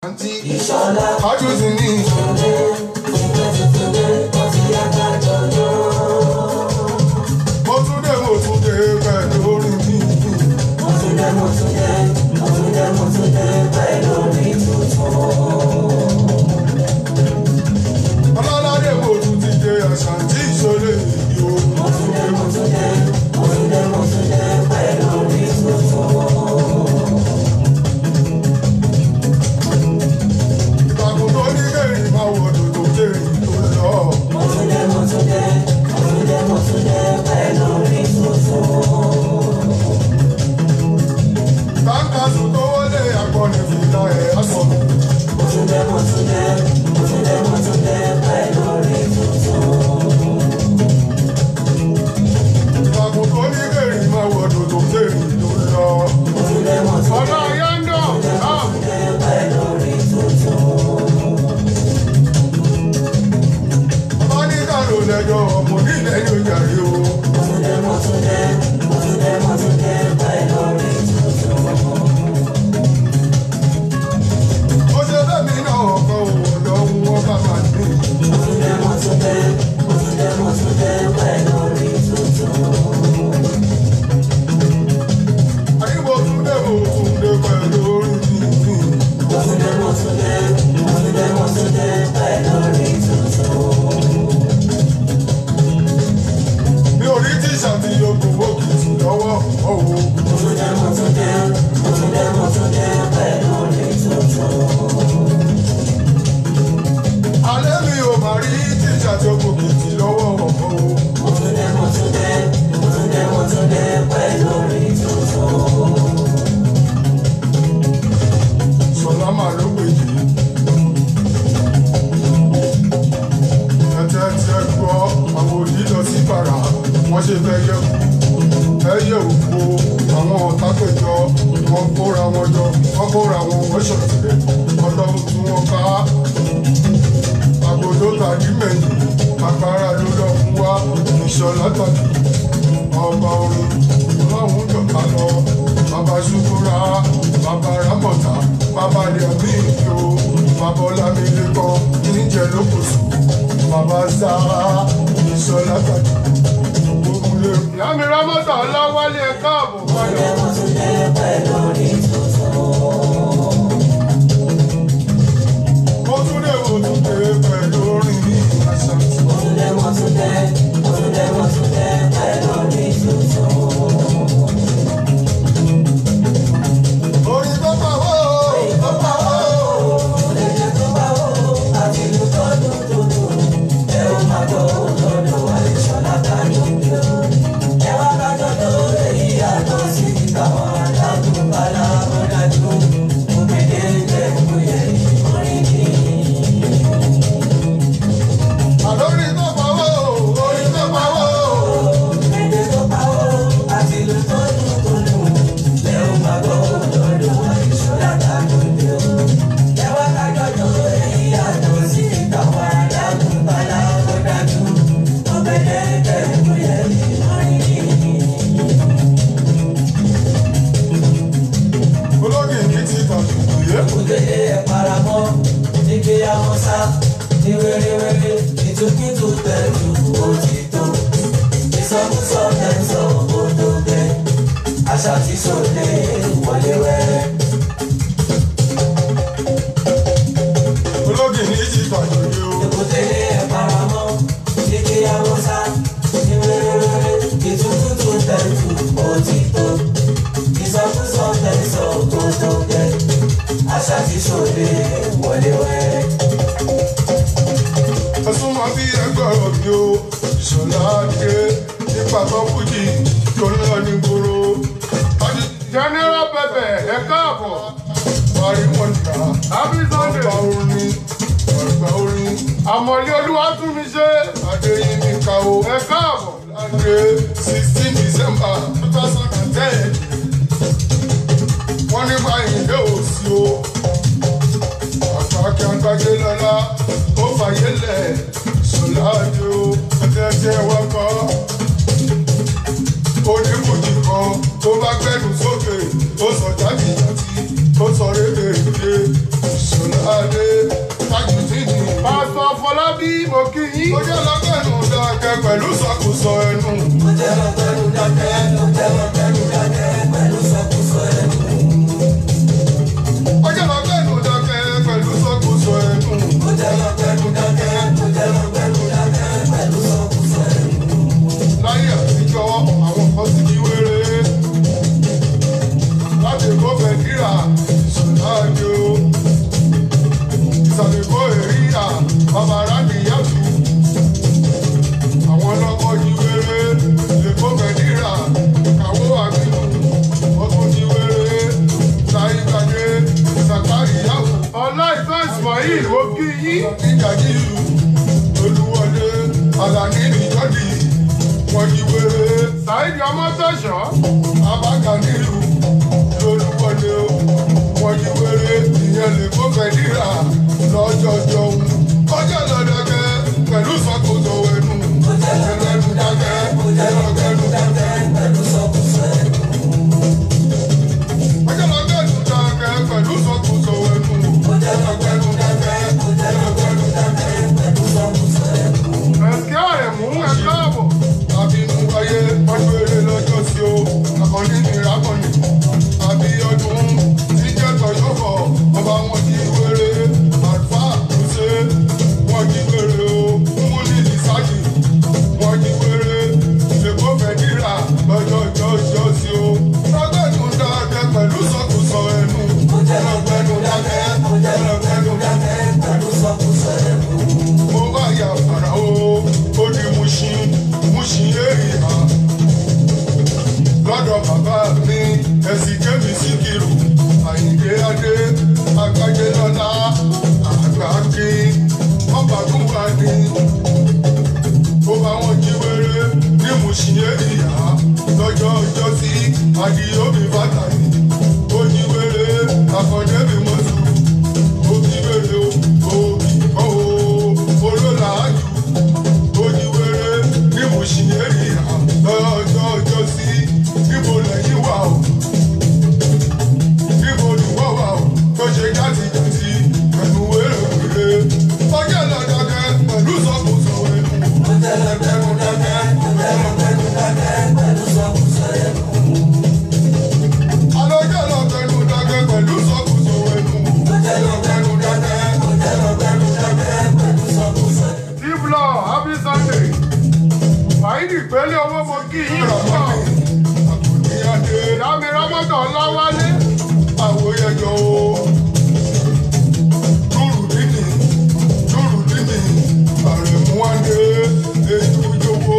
Ìṣọ̀lá Kájúsí ní mo tún dé pẹ̀lú orin mi. mo tún dé pẹ̀lú orin tuntun. Ọlọ́ládé mo tún ti dé Àṣàntí ìṣọ̀lẹ̀ yìí o. Mo tún dé pẹ̀lú orin tuntun. Ìtàkùn tó ní kẹ́rì máa wọ̀dọ̀ tó kéré tó lọ. Mo tún dé pẹ̀lú orin tuntun. Táǹkàṣù tó wọlé àgbọ̀nì fìlà ẹ̀ aṣọ. Mo tún dé pẹ̀lú orin tuntun. Ìtàkùn tó ní kẹ́rì máa wọ̀dọ̀ tó kéré tó lọ. Ọ̀nà ayé ń dọ̀ náà. Pẹ̀lú orin tuntun. Bá ní kàlò lẹ́jọ́ ọmọ nílẹ̀ yóò jàre o. Mo tún dé pẹ̀lú orin tuntun. Ó ṣe fẹ́mi náà ọkọ̀ ọ̀dọ́ wọn bá máa ní. Mo tún dé pẹ̀lú orin tuntun. Àyíbo tún dé pẹ̀lú orin mi. Mo tún dé pẹ̀lú orin tuntun. Mi ò rí tíṣà tí yóò gbowó kìtì lọ́wọ́ ọ̀wọ́. Mo tún dé pẹ̀lú orin tuntun. Alẹ́ mi ò máa rí tíṣà tí yóò gbowó kìtì lọ́wọ́ ọ̀wọ́. Mo tún dé pẹ̀lú orin tuntun. Ṣọlá máa ló pè yìí. Ẹ̀tẹ̀ tí ẹ gbọ́ àwọn òní lọ sí bàrà wọ́n ṣe fẹ́ yẹ kú. Ẹyẹ òkú àwọn ọ̀tá péjọ wọ́n kóra wọn jọ wọ́n kóra wọn wọ́n ṣọ̀tẹ̀ ọlọ́run tí wọ́n ká. Àgbòdo tàbí mẹ́yìn agbára ló lọ fún wa Ìṣọ̀lá tàbí ọba orin ọlọ́run jọ̀ká lọ. Bàbá Ṣúkúrà, bàbá Rámọ̀tà, bàbá Lẹ́mí ìlú, bàbá Ọlámilékan níjẹ̀ lókòsù, bàbá Sáà Ìṣọ̀lá tàbí ògùnlé. Ìyá mi Rámọ̀tà Ọláwálé ẹ káàbọ̀ padà. Mo tún dé pẹ̀lú orin tuntun. Mo tún dé pẹ̀lú orin ní Àṣàntí. Mo tún dé pẹ̀lú orin tuntun. Orin tó pa wó. Orílẹ̀ tó bá wò àti ìlú tó dùn tó dùn. Ẹ ó máa gbọ́ lọ́dọ̀ wa Ìṣọ̀lá tàbí òde o. Ẹ wá kájọ tó èyí àtọ̀ sí ìtàwọn adágún bàlá ọ̀dájú. Òmìnir ilẹ̀ ìmúyẹ orin ní. Àlórí tó pa wó. Orin tó pa wó. Orílẹ̀ tó bá wò àti ìlú tó dùn tó dùn. Ẹ ó máa gbọ́ lọ́dọ̀ wa Ìṣọ̀lá tàbí òde o. Ẹ wá kájọ tó èyí àtọ̀ sí ìtàwọn adágún bàlá ọ̀dájú. Òmìnir ilẹ̀ ìmúyẹ orin ní. Ológì ní ti tàbí ìyẹ́. Ògèdè ẹ̀ paramọ́, ike àwọn sá, ní wéréwéré, ìtúkìtù tẹ̀lú òtítọ́. Ìsọkúsọ tẹ̀sán odò bẹ́, àṣà tí sòlè wọlé wẹ́rẹ́. Ológì ní ti tàbí ìyẹ́ o. Ògèdè ẹ̀ paramọ́, ike àwọn sá, ní wéréwéré, ìtúkìtù tẹ̀lú òtítọ́. Ìsọkúsọ tẹ̀sán odò bẹ́, àṣà tí sòlè wọlé wẹ́rẹ́. Ẹ̀sùn máa bí ẹgbẹ́ ọ̀rọ̀ mi o. Ìṣọ̀lá dé nípa tó fújì tó ń lọ ní gbòòrò. General Pẹpẹ ẹ káàbọ̀. Parí mọ̀nìkà. Happy Sunday. Ọ̀gbà orin. Àmọ̀lé Olúwatúnmiṣe. Adéyínká o. Ẹ káàbọ̀. Láńdé 16 December 2010. Wọ́n ní báyìí dé òsì o. Àgbàkẹ́ àgbàgbé lọ́la ó fàyè lẹ̀ Ṣọlá dé o. Ẹ̀jẹ̀ wá kọ́. Oníkùjì kan tó bá gbẹ́nu sókè ó sọ jáde àti ó sọ rédèrèdè Ṣọlá Afọlábí mo kí yín. Ó jẹ́ lọ́gbẹ́nu dákẹ́ pẹ̀lú sọkúsọ ẹnu. Ó jẹ́ lọ́gbẹ́nu dákẹ́, ó jẹ́ lọ́gbẹ́nu dákẹ́ pẹ̀lú sọkúsọ ẹnu. Ó jẹ́ lọ́gbẹ́nu dákẹ́ pẹ̀lú sọkúsọ ẹnu. Ó jẹ́ lọ́gbẹ́nu dákẹ́, ó jẹ́ lọ́gbẹ́nu dákẹ́ pẹ̀lú sọkúsọ ẹnu. Láyé àtijọ́ àwọn kan ti kí wéré. Láti kó fẹ̀díra ìṣọ̀lá ni o. Ìsàlẹ̀ kó èríyà bàbá rábì yàtú. Àwọn ọlọ́kọ̀ yí wéré lè kó fẹ̀díra kàwó àgbìmọ̀. Wọ́n tún yí wéré láyípadé sàkárì yàwó. Ọlá ìfẹ́ Ismail ó kí yín. Ìjàdí ìlú Olúwọlé Àlàní ìjọ́dí. Wọ́n yí wéré. Saheed Ọmọ́tọ́ṣọ́. Abága nílùú Olúwọlé o. Wọ́n yí wéré ìyẹn lè kó fẹ̀díra lọ́jọ́jọ́ òun. Ọjọ́ lọ́dọ̀kẹ́ pẹ̀lú sọ́kòtò ẹnu. Ó jẹ́ lọ́gbẹ́nu dákẹ́, ó jẹ́ lọ́gbẹ́nu dákẹ́ pẹ̀lú sọkúsọ ẹnu. Ọjọ́ lọ́gbẹ́nu dákẹ́ pẹ̀lú sọ́kòtò ẹnu. Ó jẹ́ lọ́gbẹ́nu dákẹ́, ó jẹ́ lọ́gbẹ́nu dákẹ́ pẹ̀lú sọkúsọ ẹnu. Ẹ̀sìn àrẹ̀mú ẹ̀ káàbọ̀. Àbínú wáyé ọdún eré lọ́jọ́ sí o. Àkànní ní ìrákọ̀nì. Àbí ọdún tí jẹ́ tọ̀yọ́fọ̀ ọba wọn jí wéré. Àlùfá àkúnṣe wọn jí wéré o. Mú ní ìsájì wọn jí wéré. Èkó fẹ̀díra lọ́jọ́ ìjọ́ sí o. Lọ́gbẹ́nu dákẹ́ pẹ̀lú sọ́kùsọ ẹnu. Ó jẹ́ lọ́gbẹ́nu dákẹ́, ó jẹ́ lọ́gbẹ́nu dákẹ́ pẹ̀lú sọkúsọ ẹnu. Mo bá yà fàrà o, ó di Mushin èrìhà. Lọ́dọ̀ bàbá mi, ẹ̀sìn kémi Síkírù, Àyìndé Adé, Àgbájé lọ́lá, Àgbákí, Ọbàgúnwà ni. Ó bá wọn jí wéré ní Mushin èrìhà. Lọ́jọ́ ọjọ́ sí Adìyómi Fátàlì. Ó jí wéré, Àkàndé mi mọ́tò. Ó jí wéré o, òbí kọ́ o, olólàájú. Ó jí wéré ní Mushin èrìhà. Lọ́jọ́ ọjọ́ sí níbo lẹ́yìn wà o. Níbo ni wọ́n wà o. Tó ṣe játijàti pẹ̀lú wéré-wéré. Ọjọ́ lọ́dọ̀kẹ́ pẹ̀lú sọ́kùsọ ẹnu. Ó jẹ́ lọ́gbẹ́nu dákẹ́, ó jẹ́ lọ́gbẹ́nu dákẹ́ pẹ̀lú sọkúsọ ẹnu. Alọ́jọ́ lọ́gbẹ́nu dákẹ́ pẹ̀lú sọ́kùsọ ẹnu. Ó jẹ́ lọ́gbẹ́nu dákẹ́, ó jẹ́ lọ́gbẹ́nu dákẹ́ pẹ̀lú sọkúsọ ẹnu. Tíblọ̀ Happy Sunday. Fàyídì pẹ́lẹ́ owó mo kí yín púpọ̀. Àkùnrin Adé. Lámi Rámọ́tọ̀ Ọláwálé. Àwòyẹjọ o. Dúrùdínì. Àrẹ̀mú Adé. Ètò ìjòkó.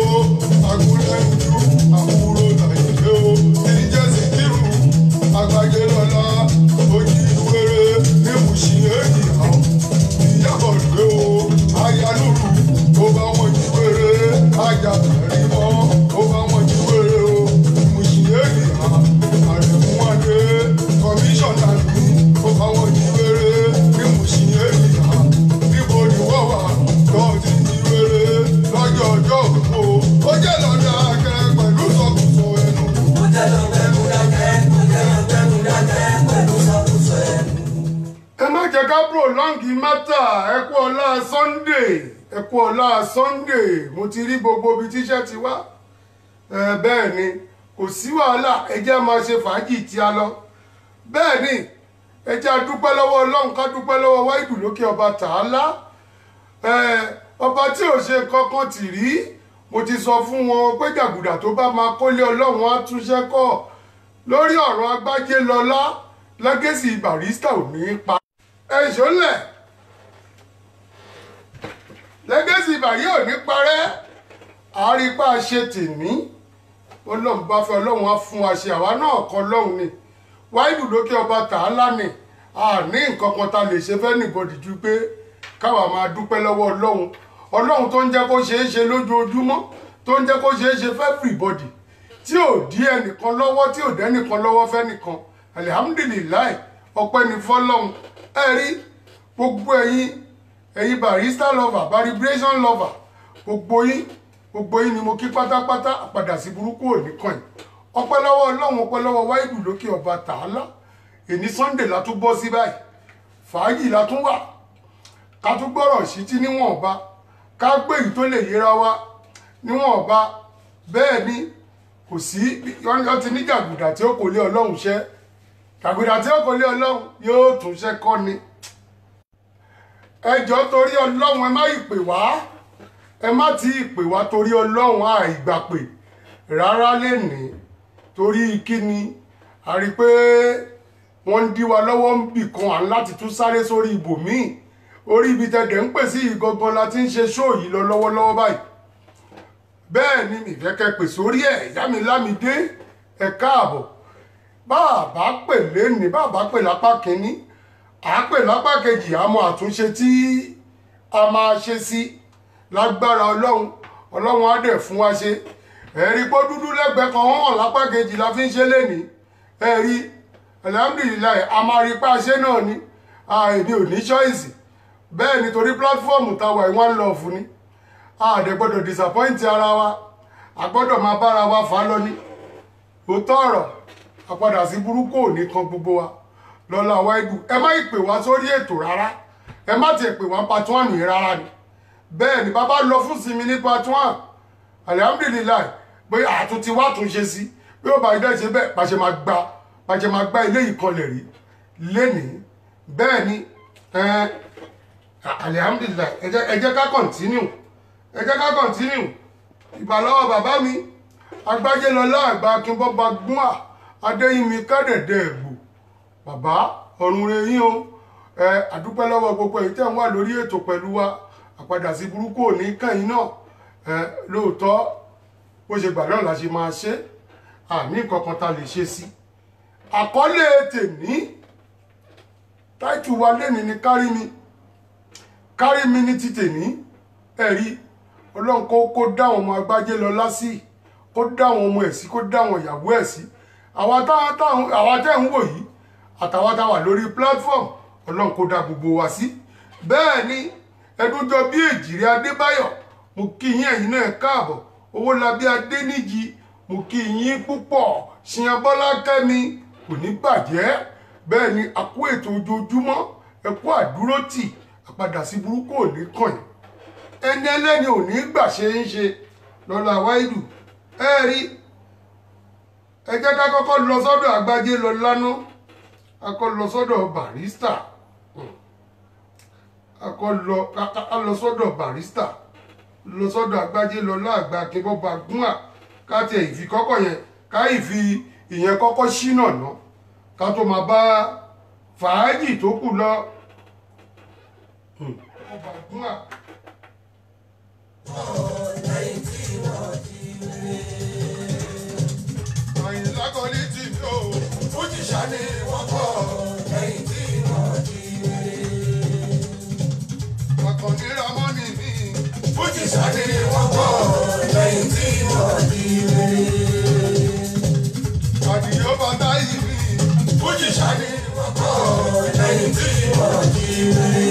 Agúnlẹ́jú. Àbúrò Nàìjíríà o. Ìjẹ́ Síkírù. Àgbájé lọ́lá. Ojí wéré. Ní Mushin èrìhà. Ìyábọ̀ rèé o. Ayálùrù. Ó bá wọn jí wéré. Ajá kẹrin mọ́. Ó bá wọn jí wéré o. Mushin èrìhà. Àrẹ̀mú Adé. Kọmíṣọ̀nà ní. Ó bá wọn jí wéré. Ní Mushin èrìhà. Níbo ni wọ́n wà? Lọ́ọ̀ ti jí wéré. Lọ́jọ́ ọjọ́ òkú o. Ó jẹ́ lọ́dà akẹ́ pẹ̀lú sọkùsọ ẹnu. Ó jẹ́ lọ́gbẹ́nu dákẹ́, ó jẹ́ lọ́gbẹ́nu dákẹ́ pẹ̀lú sọkúsọ ẹnu. Ẹ má jẹ́ ká prolongi mátà. Ẹ kú ọlá Sunday. Ẹ kú ọlá Sunday. Mo ti rí gbogbo ibi tíṣẹ́ ti wá. Bẹ́ẹ̀ ni kò sí wàhálà. Ẹ jẹ́ máa ṣe fàájì tí a lọ. Bẹ́ẹ̀ ni ẹ jẹ́ a dúpẹ́ lọ́wọ́ Ọlọ́run, ká dúpẹ́ lọ́wọ́ Wáídù lókè ọba Tàálá. Ọba tí ò ṣe kankan tì rí. Mo ti sọ fún wọn pé jàgùdà tó bá máa kólé Ọlọ́run á túnṣẹ́ kọ́. Lórí ọ̀rọ̀ Agbájé lọ́lá, lẹ́gẹ́sì Barrister ò ní pa. Ẹ ṣọlẹ̀. Lẹ́gẹ́sì Bàrí ò ní parẹ́. Àrípa ṣe tèmí. Ọlọ́run bá fẹ́ Ọlọ́run á fún wa ṣe, àwa náà kọ́ Ọlọ́run ni. Wáídù lókè ọba Tàálá ni. A ní nǹkan kan ta lè ṣe fẹ́ nìbọdì ju pé káwa máa dúpẹ́ lọ́wọ́ Ọlọ́run. Ọlọ́run tó ń jẹ́ kó ṣeé ṣe lójoojúmọ́, tó ń jẹ́ kó ṣeé ṣe fẹ́ everybody. Tí ò dí ẹnìkan lọ́wọ́, tí ò dẹ́nìkan lọ́wọ́ fẹ́nìkan. Alihamdulilayi, ọpẹ́ ni fọ́lọ́run. Ẹ rí gbogbo ẹ̀yin Barrister lover, Barribration lover, gbogbo yín ni mo kí pátápátá. Àpadà sí burúkú ò ní kàn yín. Ọpẹ́ lọ́wọ́ Ọlọ́run, ọpẹ́ lọ́wọ́ Wáídù lókè ọba Tàálá. Èní Sunday la tún bọ́ sí báyìí. Fàájì la tún wà. ká tún gbọ́rọ̀ sí tí níwọ̀nba ká gbé èyí tó lè yẹra wa níwọ̀nba bẹ́ẹ̀ ni kò sí wọ́n ti ní jàgùdà tí ó kò lé ọlọ́run ṣẹ́ jàgùdà tí ó kò lé ọlọ́run yóò tún ṣẹ́ kọ́ ni ẹjọ́ torí ọlọ́run ẹ má ìpè wá ẹ má ti ìpè wá torí ọlọ́run àìgbàpè rárá lénìí torí kíni a rí pé wọ́n ń dí wa lọ́wọ́ ń bì kan à ń láti tún sáré sórí ibòmíì orí ibi tẹ̀dẹ̀ ń pè sí ìgangan la ti ń ṣe ṣóò yìí lọ lọ́wọ́lọ́wọ́ báyìí bẹ́ẹ̀ ni ìfẹ́kẹ́ pè sórí ẹ̀ ìyá mi lámidé ẹ káàbọ̀ bàbá pè lénìí bàbá pè lápá kínní àápè lápá kejì àmọ́ àtúnṣe tí a máa ṣe sí lágbára ọlọ́run á dẹ̀ fún wa ṣe ẹ̀rí pọ́ dúdú lẹ́gbẹ̀ẹ́ kan hàn lápá kejì la fi ń ṣe lénìí ẹ̀rí alhamdulilayi a máa rí páṣẹ náà ni èmi ò ní ṣọ́ìsì bẹ́ẹ̀ nítorí pílátífọ́ọ̀mù táwa ìwọ̀n lọ́ọ̀fù ni a dẹ̀ gbọ́dọ̀ disappoint ara wa a gbọ́dọ̀ máa bára wa fà á lọ ní òótọ́ ọ̀rọ̀ àpadà sí burúkú ò ní kan gbogbo wa lọ́la wáìdù ẹ má ìpè wá sórí ètò rárá ẹ má tiẹ̀ pè wá part 1 yìí rárá ni bẹ́ẹ̀ ni bàbá lọ fún sinmi ní part 1 alihamudulilayi pé àtúntí wá tún ṣe sí bí ó bá ilé ṣe bẹ́ẹ̀ pàṣẹ máa gbá ilé ìkọlẹ̀ rí lénìí bẹ́ẹ̀ ni alihamudulilayi ẹ jẹ́ ká continue ìbàlọ́wọ́ bàbá mi agbájẹ́lọ́lá àgbà akínbọ́ba gbọ́n adéyìnmi kádẹ̀dẹ̀ ẹ̀gbò bàbá ọ̀run rẹ̀ yín o àdúpẹ́ lọ́wọ́ gbogbo èyí tẹ́ ń wà lórí ètò pẹ̀lú wa àpadà sí burúkú òní kẹ́yìn náà lóòótọ́ bó ṣe gbà náà la ṣe máa ṣe àní kankan ta lè ṣe sí àkọlé tèmi táìtù wa lẹ́ni ni kárí mi ní ti tèmi ẹ̀rí ọlọ́run kó dá àwọn ọmọ agbájé lọ lásì kó dá àwọn ọmọ ẹ̀ sí kó dá àwọn ìyàwó ẹ̀ sí àwa tẹ́ ń wò yìí àtàwọn táwà lórí platform ọlọ́run kó dá gbogbo wa sí bẹ́ẹ̀ ni ẹdúnjọ bí èjìrí adébáyọ̀ mo kí yín ẹ̀yin náà káàbọ̀ owólabí adéníjì mo kí yín púpọ̀ ṣìyàn bọ́lá kẹ́mi kò ní bàjẹ́ bẹ́ẹ̀ ni àkó ètò ojoojúmọ́ ẹ̀kú àdúrótì àpadà sí burúkú ò ní kàn yín ẹni ẹlẹ́ni ò ní gbà ṣe ń ṣe lọ́la wáìdù ẹ rí ẹ jẹ́ ká kọ́kọ́ lọ sọ́dọ̀ àgbájé lọ lánà akọ́ lọ sọ́dọ̀ barista lọ sọ́dọ̀ barista lọ sọ́dọ̀ àgbájé lọ láàgbà akínbọ́ba gúnà ká tiẹ̀ ìfi kọ́kọ́ yẹn ká ìfi ìyẹn kọ́kọ́ ṣínà ná ká tó máa bá fàájì tó kù lọ. Àyìnlá Kọ́lí tì mí o, fújì ṣá ni wọ́n kọ́ lẹ́yìn tí wọ́n di wéré. Àkànní Ramọ́nì mi, fújì ṣá ni wọ́n kọ́ lẹ́yìn tí wọ́n di wéré. Àdìyó bàtà yìí mi, fújì ṣá ni wọ́n kọ́ lẹ́yìn tí wọ́n di wéré.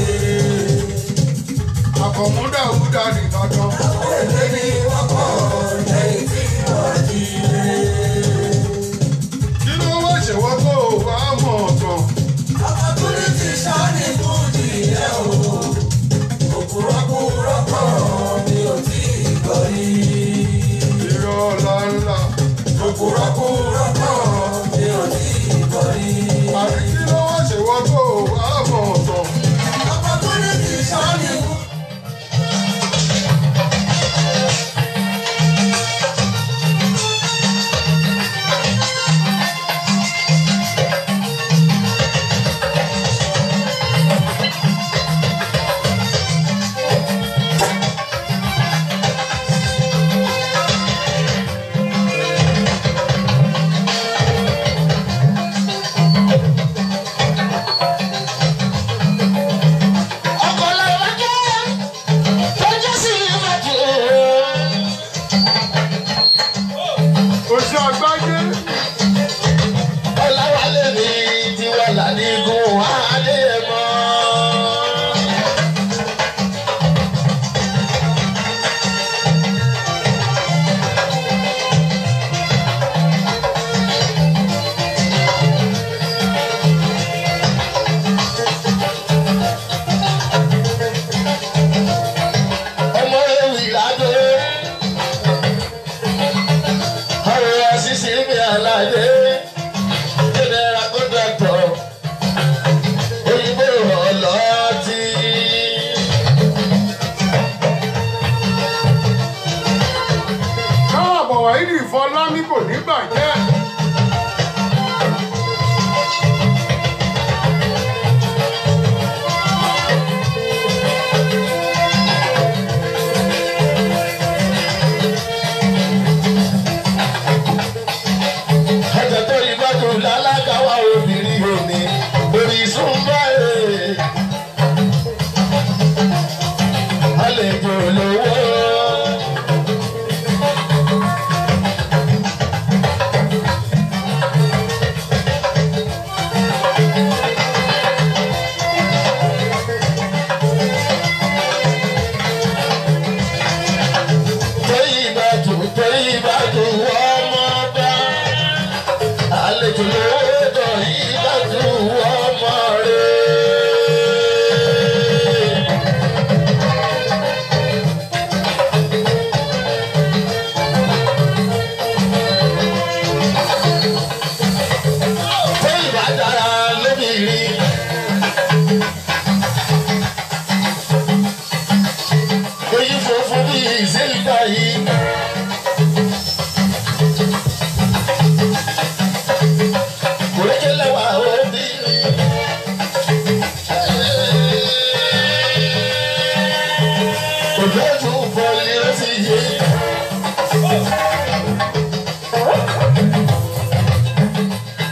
ẹ̀fẹ́ tún fọlí ó sì yé.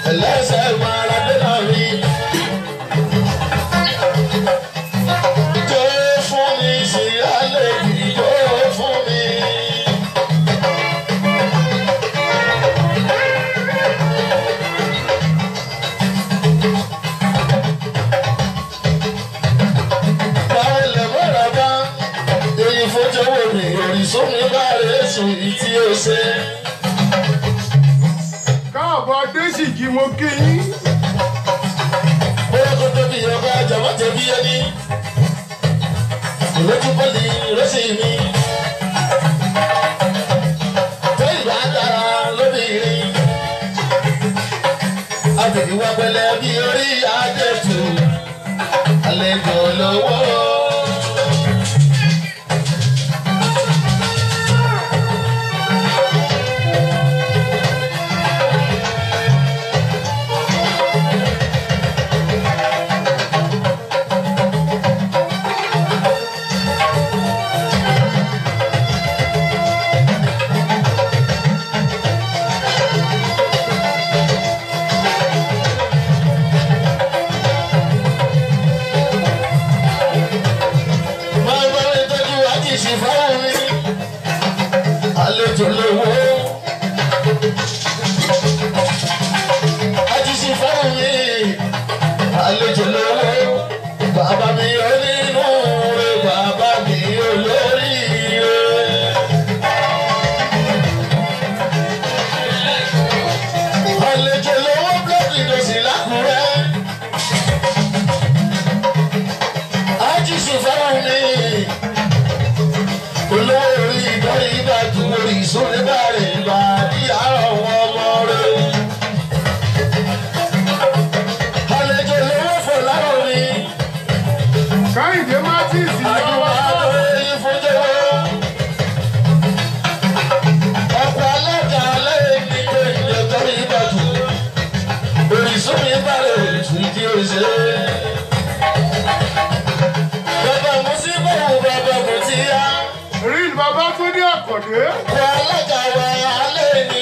ẹlẹ́sẹ̀ máa dé náà rí. jó fún mi sí alẹ́ yìí jó fún mi. Sómi bá rẹ̀ sùn ìtí ó ṣe. káàbọ̀ adésìkì mo kí yín. bóyá kó tóbi ọba àjàmọ́ tẹ̀bí ẹni. ìlójú pọ́lì rẹ́sì mi. tó ìbá dára lóbìnrin. àbẹ̀bí wa pẹ̀lẹ́ bí orí àjẹtù. àlejò lówó. àlejò lówó àjíṣe fáwọn mi àlejò lówó bàbá mi onínú rẹ bàbá mi olórí rẹ. àlejò lówó blọọkì ìdòsí lákùrẹ́ àjíṣe fáwọn mi olówó orí ìdán ìgbà tó orí ìsúnlé bàrẹ̀ ìgbà ní àárọ̀ wọn ọmọ rẹ̀. àlejò lówó fò láwọn mi. káyìndé martins àdúrà lórí ìfúnjẹ́. ọ̀pọ̀ alága lẹ́yìn ní pé ìjọba ìgbà tó orí ìsúnlé bàrẹ̀ ìtúndí òṣèré. bàbá mo sí báwo bàbá mo ti yá. rí bàbá tó ní àkọ́dé. wà alága wa alẹ́ ní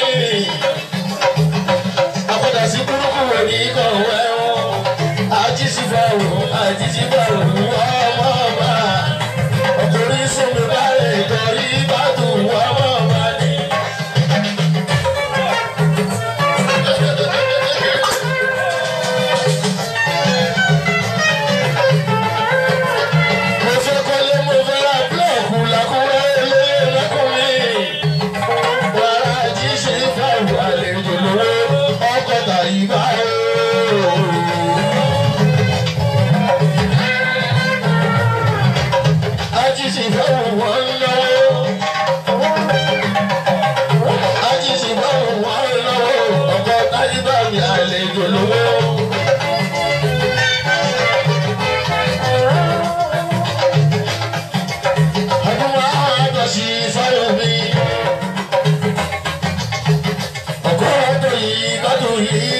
àpàdà sí burúkú rẹ̀ ní kọ̀wé wọn àjíṣìbáwò ọmọ ọba ọkùnrin sọmi báyìí torí ìbádùn ọmọ ọba ni. mo fẹ́ kọ́lé mo fẹ́ ra búlọ̀kù làkúrẹ́ eléyè lọ́kùnrin wàrà àjíṣìbáwò àlejò lówó ọkọ̀ tàyí báyìí. Àjíṣe fẹ́ràn wọn lọ́wọ́. Àjíṣe fẹ́ràn wọn lọ́wọ́. ọkọ̀ táyíbá mi àlejò lówó. àdúrà àjọṣe fẹ́ràn mi. ọkọ̀ ọ̀tọ̀ yìí gbádùn yìí.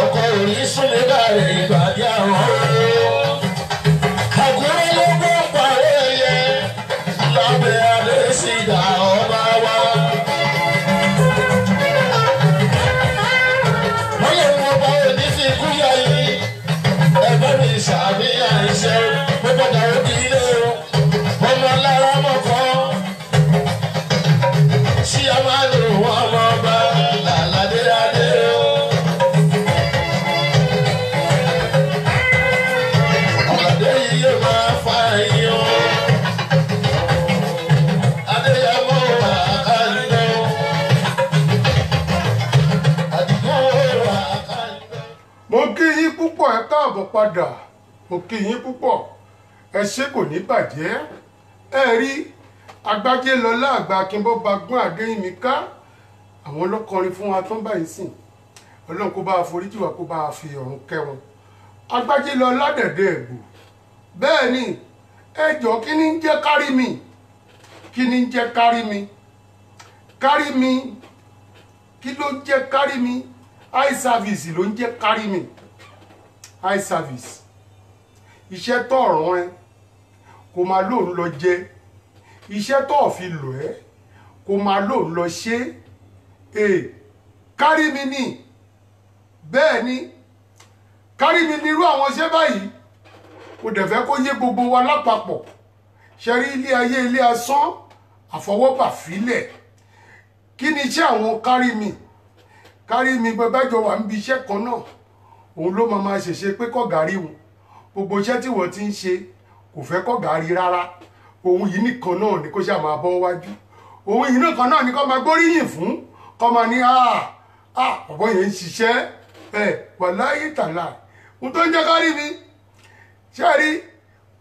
ọkọ̀ orí súnlé bàrẹ̀ ìgbàdí àwọn àkúrẹ́ ló gbọ́ pàrọ̀ ẹ̀yẹ lábẹ́ àdéṣìdá ọba wa. wọ́n lè mú ọba òní fi kú yá yìí ẹgbẹ́ mi ṣàmì àìṣe gbogbo dàrú kí ilé o ọmọ lára mọ̀kọ́ ṣí a máa lò wọ́n ọmọ ọba làládé adé o. Ọ̀làdé yìí máa fa iyọ̀. Adéyẹmọ wà kálọ̀. Àdìgún wà kálọ̀. mo kí yín púpọ̀ ẹ káàbọ̀ padà mo kí yín púpọ̀ ẹ ṣé kò ní bàjẹ́ ẹ rí agbájé lọlá àgbà akínbọ́ba gún adéyìnmíká àwọn ọlọ́kọrin fún wa tán báyìí sìn ọlọ́run kó bá a foríjì wá kó bá a fi ọ̀run kẹ́ wọn agbájé lọlá dẹ̀dẹ̀ ẹ̀gbò bẹ́ẹ̀ ni ẹjọ́ kí ni ń jẹ́ kárí mi kí ni ń jẹ́ kárí mi kárí mi kí ló ń jẹ́ kárí mi eye service ló ń jẹ́ kárí mi eye service iṣẹ́ tó ọ̀ràn ẹ kó máa lóun lọ jẹ iṣẹ́ tó fi lò ẹ́ kó máa lóun lọ ṣe kárí mi ní bẹ́ẹ̀ ni kárí mi nírú àwọn iṣẹ́ báyìí kò dẹ̀ fẹ́ kó yé gbogbo wa lápapọ̀ ṣe rí ilé ayé ilé asán àfọwọ́bà fílẹ̀ kí ni iṣẹ́ àwọn kárí mi bẹ́bẹ́jọ wà ń bi iṣẹ́ kan náà òun ló máa ṣèṣe pé kọ̀gárí wọn gbogbo iṣẹ́ tí wọ́n ti ń ṣe kò fẹ́ kọ̀gárí rárá òun yìí nìkan náà ni kó ṣáà máa bọ́ wájú òun yìí nìkan náà ni kó máa gbóríyìn fún kó máa ní ọ̀bọ yẹn ń ṣiṣẹ́ wàláhì tàláhì ohun tó ń jẹ́ kárí mi ṣe rí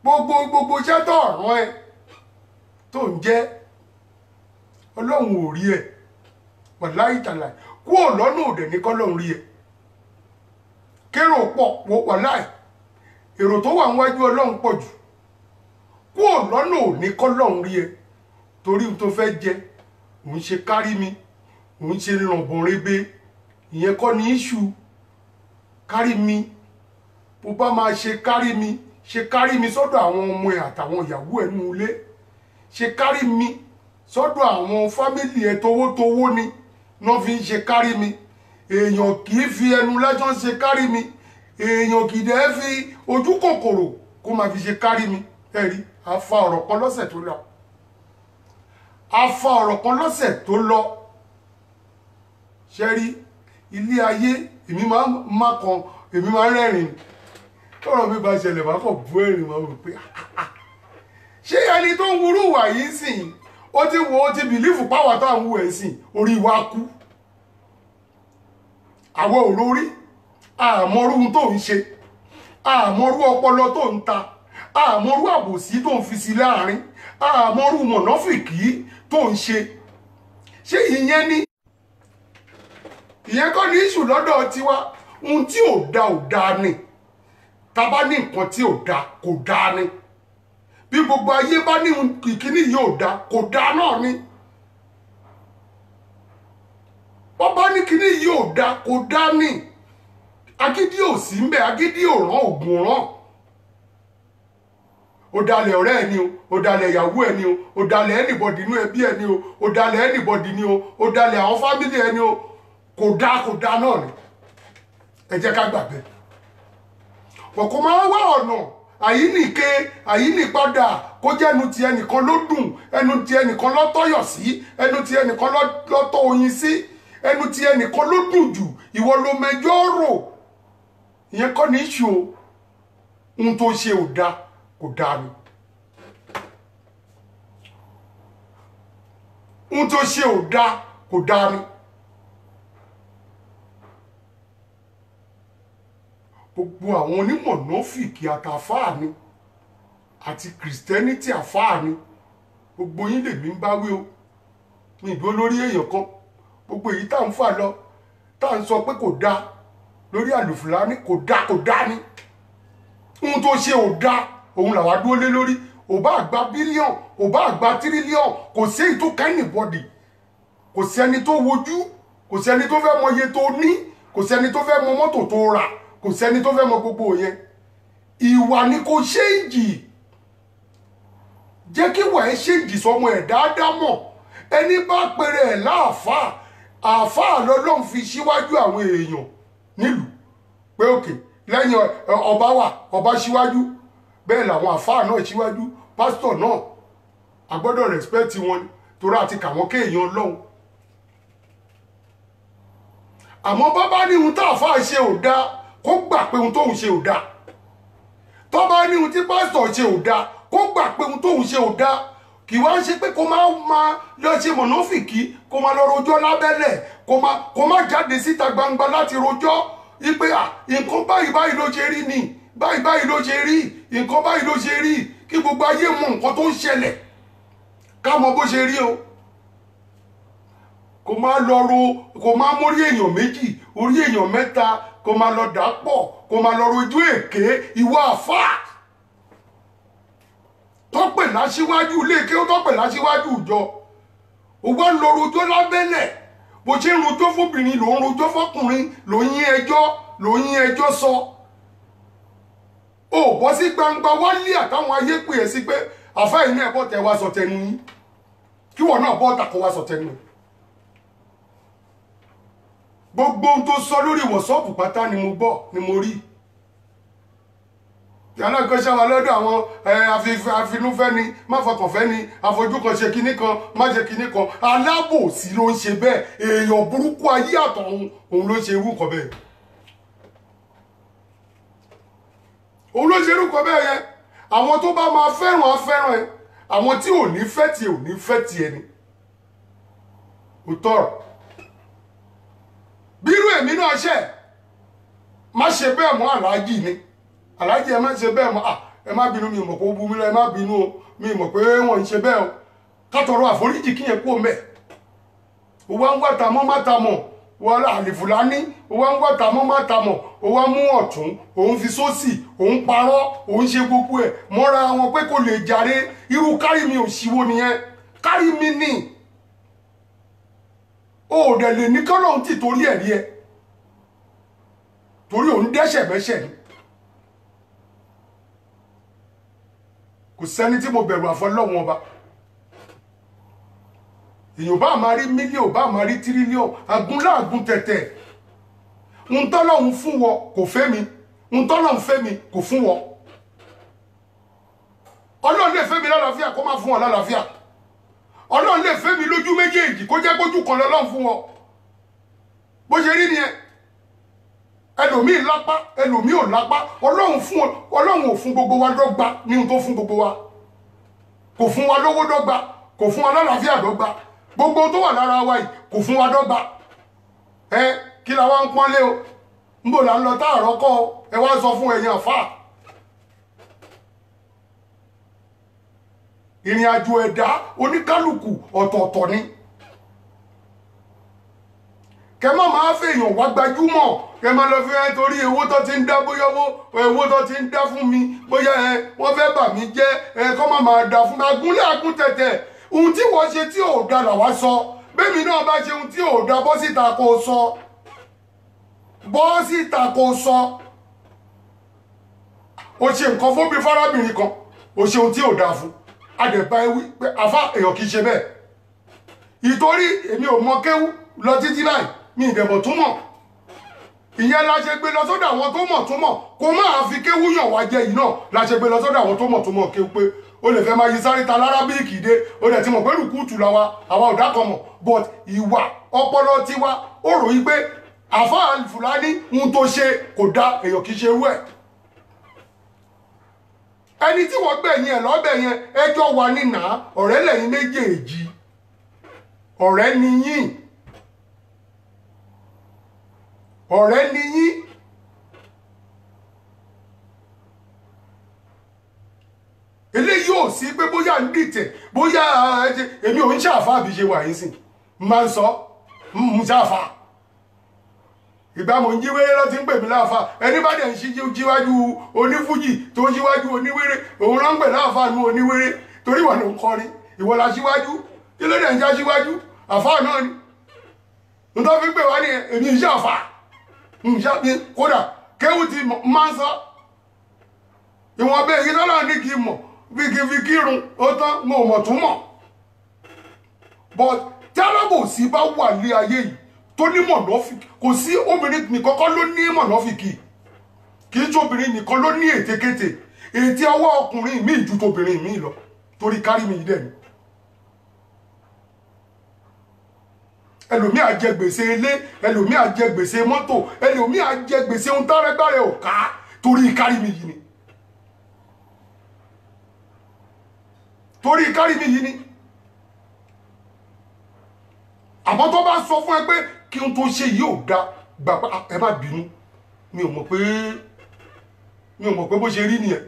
gbogbo iṣẹ́ tó ọ̀ràn ẹ tó ń jẹ́ ọlọ́run ò rí ẹ wàláhì tàláhì kú ò lọ́nà òdẹ̀ ní kọ́lọ́run rí ẹ kérò pọ̀ wàláhì èrò tó wà níwájú ọlọ́run pọ̀ jù kú ò lọ́nà òní kọ́lọ́run rí ẹ torí tó fẹ́ jẹ òun ṣe kárí mi òun ṣe rànbọ̀n rebe ìyẹn kọ́ ní iṣu kárí mi bó bá máa ṣe kárí mi sọ́dọ̀ àwọn ọmọ ẹ̀ àtàwọn ìyàwó ẹ̀ nínú ilé ṣe kárí mi sọ́dọ̀ àwọn fámìlì ẹ̀ towótowó ni náà fi ń ṣe kárí mi èèyàn kì í fi ẹnu lẹ́jọ́ ṣe kárí mi èèyàn kì í dẹ́ fi ojú kòkòrò kó máa fi ṣe kárí mi ẹ̀rí afa ọ̀rọ̀ kan lọ́sẹ̀ tó lọ ṣe rí ilé ayé èmi máa ń rẹ́rìn tọ́rọ̀ mi bá ṣẹlẹ̀ máa kọ̀ bú ẹ̀rìn máa rò pé ṣé ẹni tó ń wúrú wà yìí sìn ó ti bìlífù páwà tó ń wú ẹ̀ sìn orí wa kú àwọn òrórí àmọ́rú tó ń ṣe àmọ́rú ọpọlọ tó ń ta àmọ́rú àbòsí tó ń fi sí láàrin àmọ́rú mọ̀nàfìkì tó ń ṣe ṣé ìyẹn kọ́ ní ìṣù lọ́dọ̀ tiwa ohun tí ò da ni tá bá ní nǹkan tí ò da kò da ni bí gbogbo ayé bá ní ìkíní yìí ò da kò da náà ni wọ́n bá ní kíní yìí ò da kò da ni agídí ò sí ń bẹ agídí ò rán ògùn rán ó dalẹ̀ ọ̀rẹ́ ẹ̀ ni ó dalẹ̀ ìyàwó ẹ̀ ni ó dalẹ̀ anybody inú ẹbí ẹ̀ ni ó dalẹ̀ anybody ni ó dalẹ̀ àwọn fámìlì ẹ̀ ni kò da náà ni ẹ jẹ́ ká gbà bẹ́ẹ̀ kò máa wá ọ̀nà àyínípadà kó jẹ́ ẹnu ti ẹnìkan ló dùn ẹnu ti ẹnìkan ló tọ́yọ̀ sí ẹnu ti ẹnìkan ló tọ́ oyin sí ẹnu ti ẹnìkan ló dùn jù ìwọ ló mẹjọ́ rò ìyẹn kọ́ ní ìṣù ohun tó ṣe ò da kò da ni ohun tó ṣe ò da kò da ni. Gbogbo àwọn onímọ̀ nọ́fìkì àtàfáà ni àti kìrìsìtẹ́nìtì àfáà ni gbogbo yín lèmi ń bá wí o ní ìdúró lórí èèyàn kan gbogbo èyí tá à ń fà lọ tá à ń sọ pé kò dáa lórí àlùfùlání kò dáa ni ohun tó ṣe ò dáa òun làwa dúró lé lórí ò bá àgbà bílíọ̀n ò bá àgbà tírílíọ̀n kò sí èyí tó kẹ́yìn bọ́dì kò sẹ́ni tó wojú kò sẹ́ni tó fẹ́ mọ iye tó ní kò sẹ́ni tó fẹ́ mọ mọ́tò tó rà kò sẹ́ni tó fẹ́ mọ gbogbo yẹn ìwà ni kò ṣéǹjì jẹ́ kí wà ẹ́ ṣéǹjì sọmọ ẹ̀ dáadáa mọ̀ ẹni bá pèrè ẹ̀ láàfáà àfáà lọ́lọ́run fi síwájú àwọn èèyàn nílùú pé òkè lẹ́yìn ọba síwájú bẹ́ẹ̀ làwọn àfáà náà síwájú pásítọ̀ náà a gbọ́dọ̀ rẹ̀spẹ́tì wọn torí àti kàwọn kéèyàn Ọlọ́run àmọ́ bàbá ní ohun tá àfáà ṣe ò dáa kó gbà pé ohun tóun ṣe ò dáa tó bá ní ohun tí pásítọ̀ ṣe ò dáa kó gbà pé ohun tóun ṣe ò dáa kì wá ń ṣe pé kó máa lọ ṣe mọ̀nàfìkì kó máa lọ rojọ́ lábẹ́lẹ̀ kó má jáde síta gbangba láti rojọ́ wípé nǹkan báyìí ló ṣe rí ni báyìí ló ṣe rí nǹkan báyìí ló ṣe rí kí gbogbo ayé mọ nǹkan tó ń ṣẹlẹ̀ ká mọ bó ṣe rí o kó máa mórí èèyàn méjì orí èèyàn mẹ́ta kó máa lọ dà pọ̀ kó máa lọ rojú èké ìwà àfáà tọ́pẹ̀ láṣíwájú iléeké ó tọ́pẹ̀ láṣíwájú ìjọ ó wá ń lọ rojọ́ lábẹ́lẹ̀ bó ṣe ń rojọ́ fóbìnrin ló ń rojọ́ fọkùnrin ló yín ẹjọ́ sọ ó bọ́ sí gbangba wálé àtàwọn ayé pè é sí pé àfáà yìí náà bọ́ tẹ wá sọ tẹnu yín kí wọ́n náà bọ́ tàkó wá sọ tẹnu gbogbo ohun tó sọ lórí wọ̀sọ́ọ̀pù pátá ni mo gbọ́ ni mo rí alákọ̀ọ́ṣẹ́ wa lọ́dọ̀ àwọn àfinúfẹ́ ni má fọkànfẹ́ ni àfojúkan ṣe kinní kan má ṣe kinní kan alábòsí ló ń ṣe bẹ́ẹ̀ èèyàn burúkú ayé àtọ̀hún òun ló ṣe irú nǹkan bẹ́ẹ̀ òun ló ṣe irú nǹkan bẹ́ẹ̀ yẹn àwọn tó bá máa fẹ́ràn á fẹ́ràn ẹ àwọn tí ò ní fẹ́ tiẹ̀ ò ní fẹ́ tiẹ̀ ni ò tọrọ bírú èmi náà ṣe má ṣe bẹ́ẹ̀ mọ́ aláàjì ni aláàjì ẹ má ṣe bẹ́ẹ̀ mọ́ ẹ má bínú mi mọ̀ pé ó bú mi lọ ẹ má bínú o mi mọ̀ pé wọ́n ń ṣe bẹ́ẹ̀ o ká tọrọ àforíjì kíyẹn kú mẹ́ o wá ń wá ta mọ́ má ta mọ̀ wọ́n àlìfùlání o wá ń wá ta mọ́ má ta mọ̀ o wá mú ọ̀tún òun fi sósì òun parọ́ òun ṣe gbogbo ẹ̀ mọ́ra wọn pé kò lè jàre irú kárí mi ò ṣíwó nìyẹn kárí mi nì o ò dẹ̀ lè ní kọ́lọ́hún tì torí ẹ̀rí ẹ torí òun dẹ́ṣẹ̀ mẹ́ṣẹ̀ ni kò sẹ́ni tí mo bẹ̀rù àfọlọ́hún ọba èyàn bá máa rí mílíọ̀n bá máa rí tírílíọ̀n agúnláàgún tẹ̀tẹ̀ ń tọ́lọ́hún fún wọ kò fẹ́ mi ń tọ́lọ́hún fẹ́ mi kò fún wọ ọlọ́run lè fẹ́ mi lálàáfíà kó má fún ọ lálàáfíà ọlọ́run lè fẹ́ mi lójú méjèèjì kó jẹ́ kójú kan lọ́lọ́run fún ọ bó ṣe rí nìyẹn ẹlòmíì lápá ẹlòmíì ò lápá ọlọ́run ò fún gbogbo wa dọ́gba ní ohun tó fún gbogbo wa kò fún wa lówó dọ́gba kò fún wa lálàáfíà dọ́gba gbogbo tó wà lára wa yìí kò fún wa dọ́gba kí la wá ń pọ́nlé o ń bò là ń lọ táàrọ́ kọ́ ẹ wá sọ fún ẹ̀yin àfáà ìrìn àjò ẹ̀dá oníkálùkù ọ̀tọ̀ọ̀tọ̀ ni kẹ má máa fèèyàn wá gbajúmọ̀ kẹ má lọ fi ẹ torí owó tó ti ń dá bóyá owó tó ti ń dá fún mi bóyá wọ́n fẹ́ bà mí jẹ́ kọ́ má máa dá fún mi agúnlé agún tẹ̀tẹ̀ ohun tí wọ́n ṣe tí ò da làwa sọ bẹ́ẹ̀mi náà bá ṣe ohun tí ò da bọ́ síta kó sọ bọ́ síta kó sọ o ṣe nǹkan fún bí fárábìnrin kan o ṣe ohun tí ò da fún adẹ̀bá ewì pé àfá èèyàn kìí ṣe bẹ́ẹ̀ ìtorí èmi ò mọ kéwú lọ títí báyìí mi ìdẹ̀bọ̀ túmọ̀ ìyẹn la ṣe gbé lọ sọ́dọ̀ àwọn tó mọ̀ túmọ̀ kó máa fi kéwú yàn wá jẹ yìí náà la ṣe gbé lọ sọ́dọ̀ àwọn tó mọ̀ túmọ̀ kéwú pé o lè fẹ́ máa yí sáré ta lárábíìkì dé o lè ti mọ̀ pé rùkúùtù làwa àwa ò dákan mọ̀ but ìwà ọpọlọ tiwa ó rò yí pé àfá Fúlàní ń tó ṣe kò dá èèyàn kìí ṣe irú ẹ̀ ẹni tí wọ́n gbẹ̀yìn ẹ̀ lọ́bẹ̀ yẹn ẹjọ́ wa nínà ọ̀rẹ́ lẹ́yìn méjèèjì ọ̀rẹ́ ni yín ọ̀rẹ́ ni yín eléyìí ò sí pé bóyá ń dìtẹ̀ bóyá èmi ò ń ṣàfà àbí ṣe wà yín sìn máa ń sọ ń ṣàfà ìgbà mò ń jíwèrè lọ ti ń pè mí láàfà ẹni bá dẹ̀ ń jíwájú onífújì tó ń jíwájú oníwèrè òun rán pè láàfà nú oníwèrè torí wà ló ń kọrin ìwọ la síwájú kí ló dẹ̀ ń já síwájú àfà náà ni n tó fi pè wá ní èmi iṣẹ́ àfà kódà kéwù ti máa ń sọ ìwọ̀n bẹ́ẹ̀ yìí lọ́nà ní kí mọ̀ bí kí fi kírun ó tán mo mọ̀ tún mọ̀ but tí alábòsí bá wà ní ayé yìí tó ní mọ̀nàfíkì kò sí obìnrin nìkan kọ́ ló ní mọ̀nàfíkì kì í ṣe obìnrin nìkan ló ní ètekéte ètí ọwọ́ ọkùnrin mi ju tóbìnrin mi lọ torí kárí mi dẹ̀ ni ẹlòmí á jẹ gbèsè ilé ẹlòmí á jẹ gbèsè mọ́tò ẹlòmí á jẹ gbèsè ohun tárẹ́gbàrẹ́ ò ká torí kárí mi yìí ni torí kárí mi yìí ni àmọ́ tó bá sọ fún ẹ pé kí n tó ṣe yìí ò da gbàgbà ẹ má bínú mi ò mọ̀ pé bó ṣe rí nìyẹn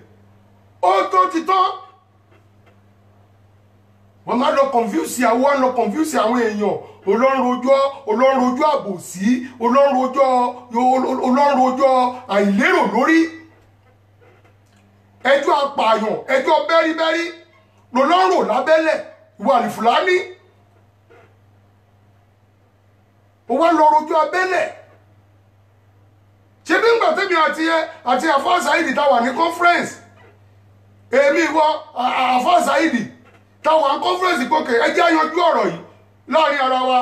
ó tó ti tán wọ́n máa lọ confuse àwọn èèyàn olóńrojọ́ àbòsí olóńrojọ́ àìlérò lórí ẹjọ́ apààyàn ẹjọ́ bẹ́ríbẹ́rí lọ́rọ̀ lábẹ́lẹ̀ ìwà Fúlàní ó wá lọ rojú abẹ́lẹ̀ ṣe bí ń gbà tẹ́mi àti àfáà Saheed tá wà ní conference èmi wọ àfọ Saidi táwọn conference gòkè ẹ jẹ́ yanjú ọ̀rọ̀ yìí láàrin ara wa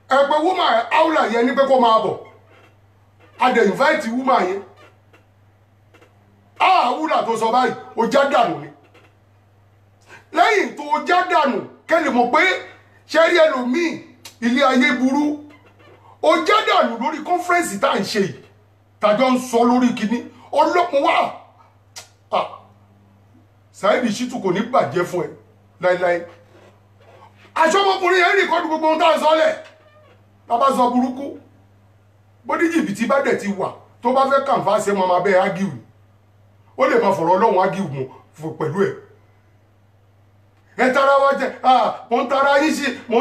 ẹ pé woman aula yẹn ní pé kó máa bọ̀ a dẹ̀ invite woman yẹn wúlà tó sọ báyìí ó já dànù ni lẹ́yìn tó já dànù kẹ́lẹ̀ mọ̀ pé ṣẹ́rí ẹlòmíì ilé ayé burú ó já dànù lórí conference tá à ń ṣe yìí tàjọ ń sọ lórí kinní ọlọ́pàá wà Saidi Shittu kò ní bàjẹ́ fún ẹ láíláí aṣọ ọmọkùnrin yẹn rìkọ́dù gbogbo ohun tá à ń sọlẹ̀ bàbá sọ burúkú bódí jìbìtì bá dẹ̀ ti wà tó bá fẹ́ kàǹfà ṣe máa bẹ́ẹ̀ ágìwì ó lè máa fọ̀rọ̀ ọlọ́run ágìwì mu pẹ̀lú ẹ̀ ẹ tara wa jẹ mò ń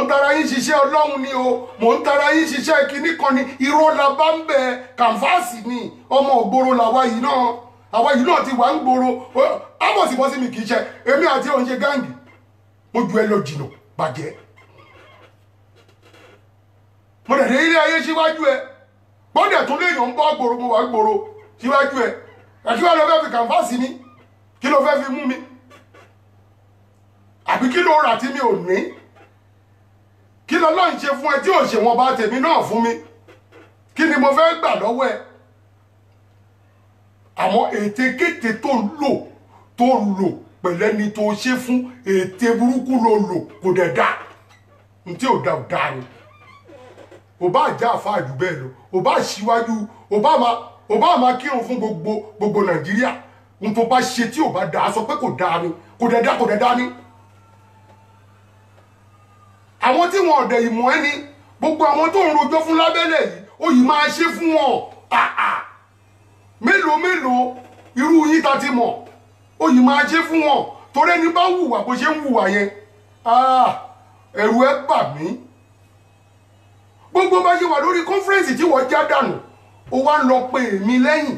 tara yín ṣiṣẹ́ ọlọ́run ni o mò ń tara yín ṣiṣẹ́ kinní kan ni irọ́ la bá ń bẹ kàǹfàsì ni ọmọ ògbóró làwa yìí náà ti wà ń gbòòrò ábọ̀sibọ́sí mi kì í ṣe èmi àti òun ṣe gáǹgì mo ju ẹ lọ jìnnà bàjẹ́ mo dẹ̀ dé ilé ayé síwájú ẹ gbọ́dẹ̀ tún léèyàn ń bọ́ gbòòrò mo wà gbòòrò síwájú ẹ àti wà lọ fẹ́ fi kàǹfàsì ni kí ló fẹ́ fi mú mi àbí kí ló rà tí mi ò ní kí lọ lọ́n ṣe fún ẹ tí ò ṣe wọn bá tèmi náà fún mi kí ni mo fẹ́ gbà lọ́wọ́ ẹ àmọ́ ètekéte tó lò pẹ̀lẹ́ni tó ṣe fún ète burúkú ló lò kò dẹ̀ dá n tí ò dá ò dá ni ò bá já àfáà jù bẹ́ẹ̀ lọ ò bá ṣíwájú ò bá máa kírun fún gbogbo Nàìjíríà n tó bá ṣe tí ò bá dá sọ pé kò dá ni kò dẹ̀ dá ni àwọn tí wọn ọ̀dẹ̀ ìmọ̀ ẹni gbogbo àwọn tó ń rojọ́ fún lábẹ́lẹ̀ yìí ó yìí máa ṣe fún wọn mélòó irú yín ta ti mọ̀ ó yìí máa ṣe fún wọn torí ẹni bá hùwà bó ṣe ń hùwà yẹn ẹ̀rù ẹ bà mí gbogbo bá ṣe wà lórí kọ́nfẹ́rẹ́nsì tí wọ́n já dànù ó wá ń lọ pé èmi lẹ́yìn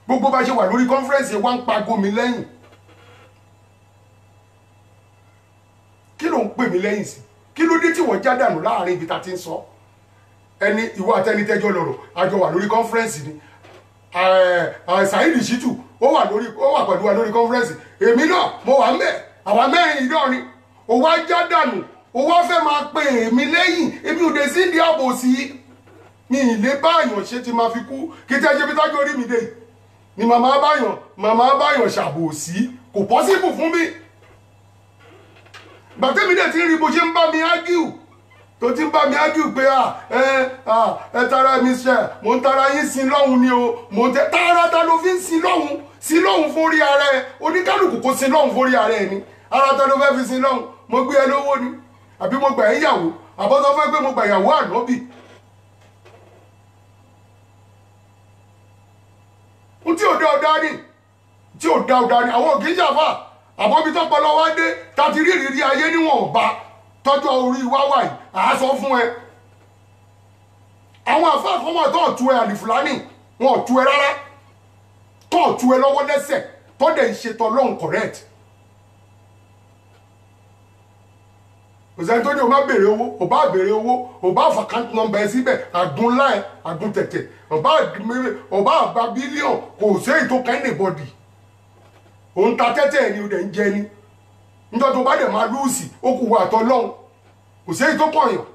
gbogbo bá ṣe wà lórí kọ́nfẹ́rẹ́nsì wá ń pagó mi lẹ́yìn kí ló ń pè mí lẹ́yìn sí kí ló dé tí wọ́n já dànù láàrin ibi tá ti ń sọ ẹni ìwọ àtẹnitẹjọ lọ́rọ̀ àjọ wà lórí kọ́nfẹ́rẹ́nsì ni Saidi Shittu ó wà pẹ̀lú wa lórí kọ́nfẹ́rẹ́nsì èmi náà mo wà ń bẹ̀ àwa mẹ́rin ìdán ni ó wá já dànù ó wá fẹ́ máa pè èmi lẹ́yìn èmi ò dé sí ìdí ààbò sí mi ìlé báyàn ṣe ti máa fi kú kí tẹ́ ṣe bí tájú orí mi dé ni màmá báyàn ṣàbòsí kò pọ́sibù fún mi bàtẹ́mi dẹ̀ ti ń rí bó ṣe ń bá mi ágíù tó ti ń bá mi ágíù pé ẹ tara mi ṣe mò ń tara yín sin lọ́hùn ni o mò ń tẹ tààràtà ló fi ń sin lọ́hùn fórí ara ẹ oníkálùkù kò sin lọ́hùn fórí ara ẹ ni arata ló fẹ́ fi sin lọ́hùn mo gbé ẹ lówó ni àbí mo gbà ẹ yàwó àbọ́sọ fẹ́ pé mo gbà yàwó ànábì n tí ò dá ọ̀dá ni àwọn òkè ń ṣàfà àmọ́ bí tọ́pọ̀ lọ́wọ́ dé tàti rí ìrírí ayé níwọ̀nba tọ́jọ́ orí wáwà yìí àásọ fún ẹ àwọn àfáà kan wọ́n tó tú ẹ àlìfúlání wọn tú ẹ rárá tó tú ẹ lọ́wọ́ lẹ́sẹ̀ tó dẹ̀ ń ṣètò lọ́hùn correct kò sẹ́ni tó ní o má béèrè owó o bá béèrè owó o bá fà account number ẹ síbẹ̀ àgún láì àgún tẹ̀tẹ̀ o bá àgbà bílíọ̀n kò séyìí tó kẹ́ anybody òun ta tẹ́tẹ́ ẹni o dẹ̀ ń jẹ ni nítorí tó bá dẹ̀ máa lùsì ó kù wà tọ́ lọ́hùn kò séyìí tó kọ̀yàn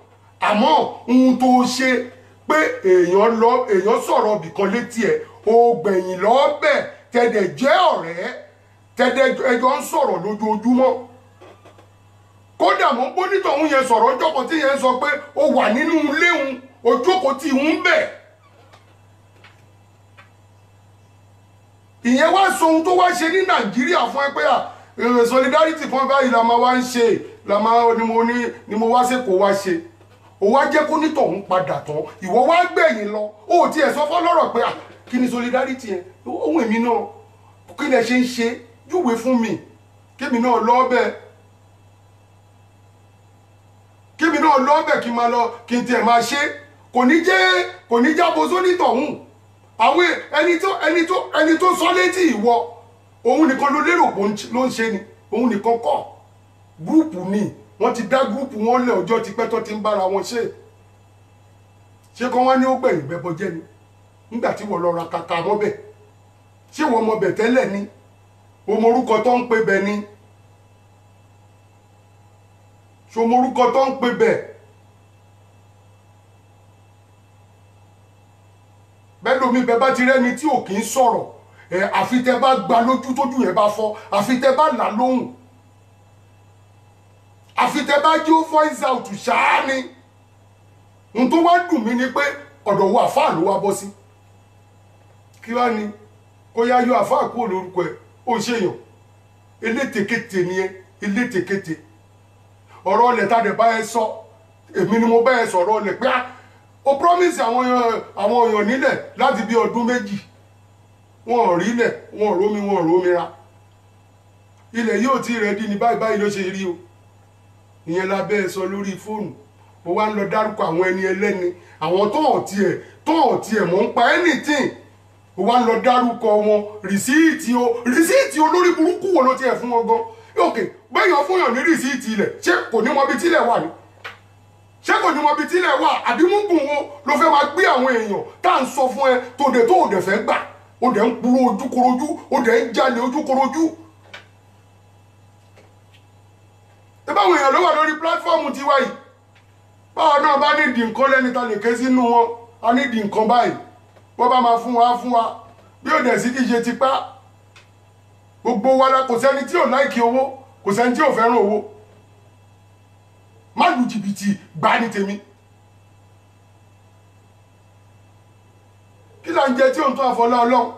àmọ́ ohun tó ṣe pé èèyàn sọ̀rọ̀ bìkan létí ẹ̀ o gbẹ̀yìn lọ́ọ́bẹ̀ tẹ̀dẹ̀ jẹ́ ọ̀rẹ́ tẹ̀dẹ̀ ẹjọ́ ń sọ̀rọ̀ lójoojúmọ́ kódà mọ́ bónítọ̀ òun yẹn sọ̀rọ̀ ọjọ́ kan tí yẹn sọ pé ó wà nínú ilé òun ojókòó tí òun bẹ̀ ìyẹn wá sọ ohun tó wá ṣe ní Nàìjíríà fún ẹ pé solidarity fún báyìí la máa wá ń ṣe ni mo wá ṣe kó wá ṣe ó wá jẹ́ kó nítọ̀ òun padà tán ìwọ wá gbẹ̀yìn lọ ó tiẹ̀ sọ fọ́lọ́rọ̀ pé kí ni solidarity yẹn ohun èmi náà kí lẹ ṣe ń ṣe júwe fún mi kémi náà lọ́ọ́bẹ̀ kémi náà lọ́ọ́bẹ̀ kí n máa lọ kí n tiẹ̀ máa ṣe kò ní jábọ̀ sónítọ̀hún àwọn ẹni tó sọ létí ìwọ òun nìkan ló lérò ló ń ṣe ni òun nìkan kọ́ gúrùpù ni wọ́n ti dá gúrùpù wọn lẹ̀ ọjọ́ ti pẹ́ tó ti ń bára wọn ṣe kán wá ní ó gbẹ̀yìn bẹ́bọ jẹ́ ni nígbà tí wọ́n lọ ra kàkà mọ́bẹ̀ ṣé wọ́n mọbẹ̀ tẹ́lẹ̀ ni o mọ orúkọ tó ń pè bẹ́ẹ̀ ni ṣo mọ orúkọ tó ń pè bẹ́ẹ̀ bẹ́ẹ̀ lómi bẹ́ẹ̀ bá ti rẹ́ni tí ò kì í sọ̀rọ̀ àfi tẹ́ bá gba lójú tójú yẹn bá fọ́ àfi tẹ́ bá là lóhùn àfi tẹ́ bá jí ó voice out ṣáá ni n tó wá dùn mí ni pé ọ̀dọ̀ wo àfáà ló wá bọ́ sí kí wá ni kó yá yọ àfáà kúrò lórúkọ ẹ̀ ó ṣèyàn elétekéte ni ẹ elétekéte ọ̀rọ̀ ọ̀lẹ̀ tá a dẹ̀ bá ẹ sọ èmi ni mo bá ẹ sọ̀rọ̀ ọ̀lẹ̀ pé o promise àwọn èèyàn nílẹ̀ láti bí ọdún méjì wọn ò rí ilẹ̀ wọn ò rómi wọn ò rómi ra ilẹ̀ yóò tí rẹ̀ dí ní báyìí báyìí ló ṣe rí o ìyẹn la bẹ́ ẹ sọ lórí fóònù mo wá ń lọ dárúkọ àwọn ẹni ẹlẹ́ni àwọn tó hàn tiẹ̀ mọ̀ ń pa anything mo wá ń lọ dárúkọ wọn rìsíìtì olórí burúkú wo ló tiẹ̀ fún wọn gan ok bẹ́yàn fúnyàn ní rìsíìtì ilẹ̀ ṣé kò ní mọ ibi tílẹ̀ wà ní ṣé kò ní mọ ibi tílẹ̀ wà àbí múgùn wo ló fẹ́ máa gbé àwọn èèyàn tá à ń sọ fún ẹ tó ò dẹ̀ fẹ́ gbà ó dẹ̀ ń purọ́ ojúkorojú ó dẹ̀ ń jalè ojúkorojú. ẹ báwọn èèyàn ló wà lórí pílátífọ́ọ̀mù tiwa yìí báwọn náà bá nídìí nǹkan lẹ́ni ta lè ké sínú wọn a nídìí nǹkan báyìí wọ́n bá máa fún wa bí ó dẹ̀ sí kí ṣe tipá gbogbo wa la kò sẹ́ni tí ò láìkí owó kò sẹ́ni tí ò fẹ́ràn owó má lu jìbìtì gbá ní tèmi kí là ń jẹ tí ò ń tán àfọlá ọlọ́run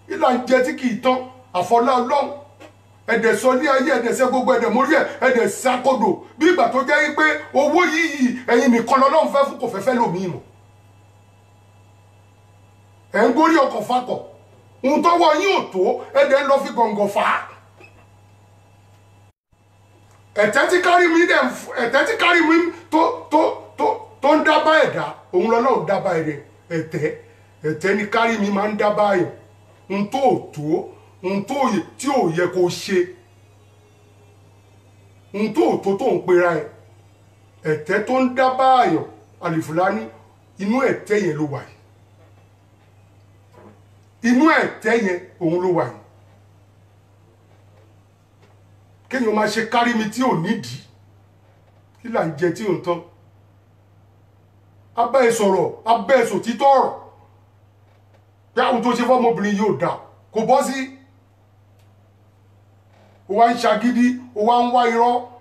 kí là ń jẹ tí kì í tán àfọlá ọlọ́run ẹ̀dẹ̀ sọ ní ayé ẹ̀dẹ̀ sẹ́ gbogbo ẹ̀dẹ̀ mórí ẹ̀dẹ̀ sákodò bí ìgbà tó jẹ́ pé owó yìí ẹ̀yin nìkan lọ́lọ́run fẹ́ fún kò fẹ́fẹ́ lòmíì mọ̀ ẹ̀ ń gorí ọkọ̀ fakọ̀ ohun tọ́wọ́ yín ò tó ẹ̀dẹ̀ ń lọ fi gọ̀ǹgọ̀ fà á ẹ̀tẹ́ tí kárí mi tó ń dábàá ẹ̀dá òun lọ́lọ́run dábàá ẹ̀tẹ́ ní kárí mi máa ń dábàá ẹ̀ ohun tó tó ohun tí ò yẹ kó ṣe ohun tó tó ń pera ẹ̀ ẹ̀tẹ́ tó ń dábàá àyàn Alifulany inú ẹ̀tẹ́ yẹn ló wà yìí inú ẹ̀tẹ́ yẹn òun ló wà yìí kéèyàn máa ṣe kárí mi tí ò nídìí kí là ń jẹ tí ò ń tán abẹ́ ìsọ̀rọ̀ abẹ́ ìsòtítọ́ ọ̀rọ̀ bí àwọn tó ṣe fọ́mọbìnrin yóò dà kò bọ́ sí ó wá ń ṣagídí ó wá ń wá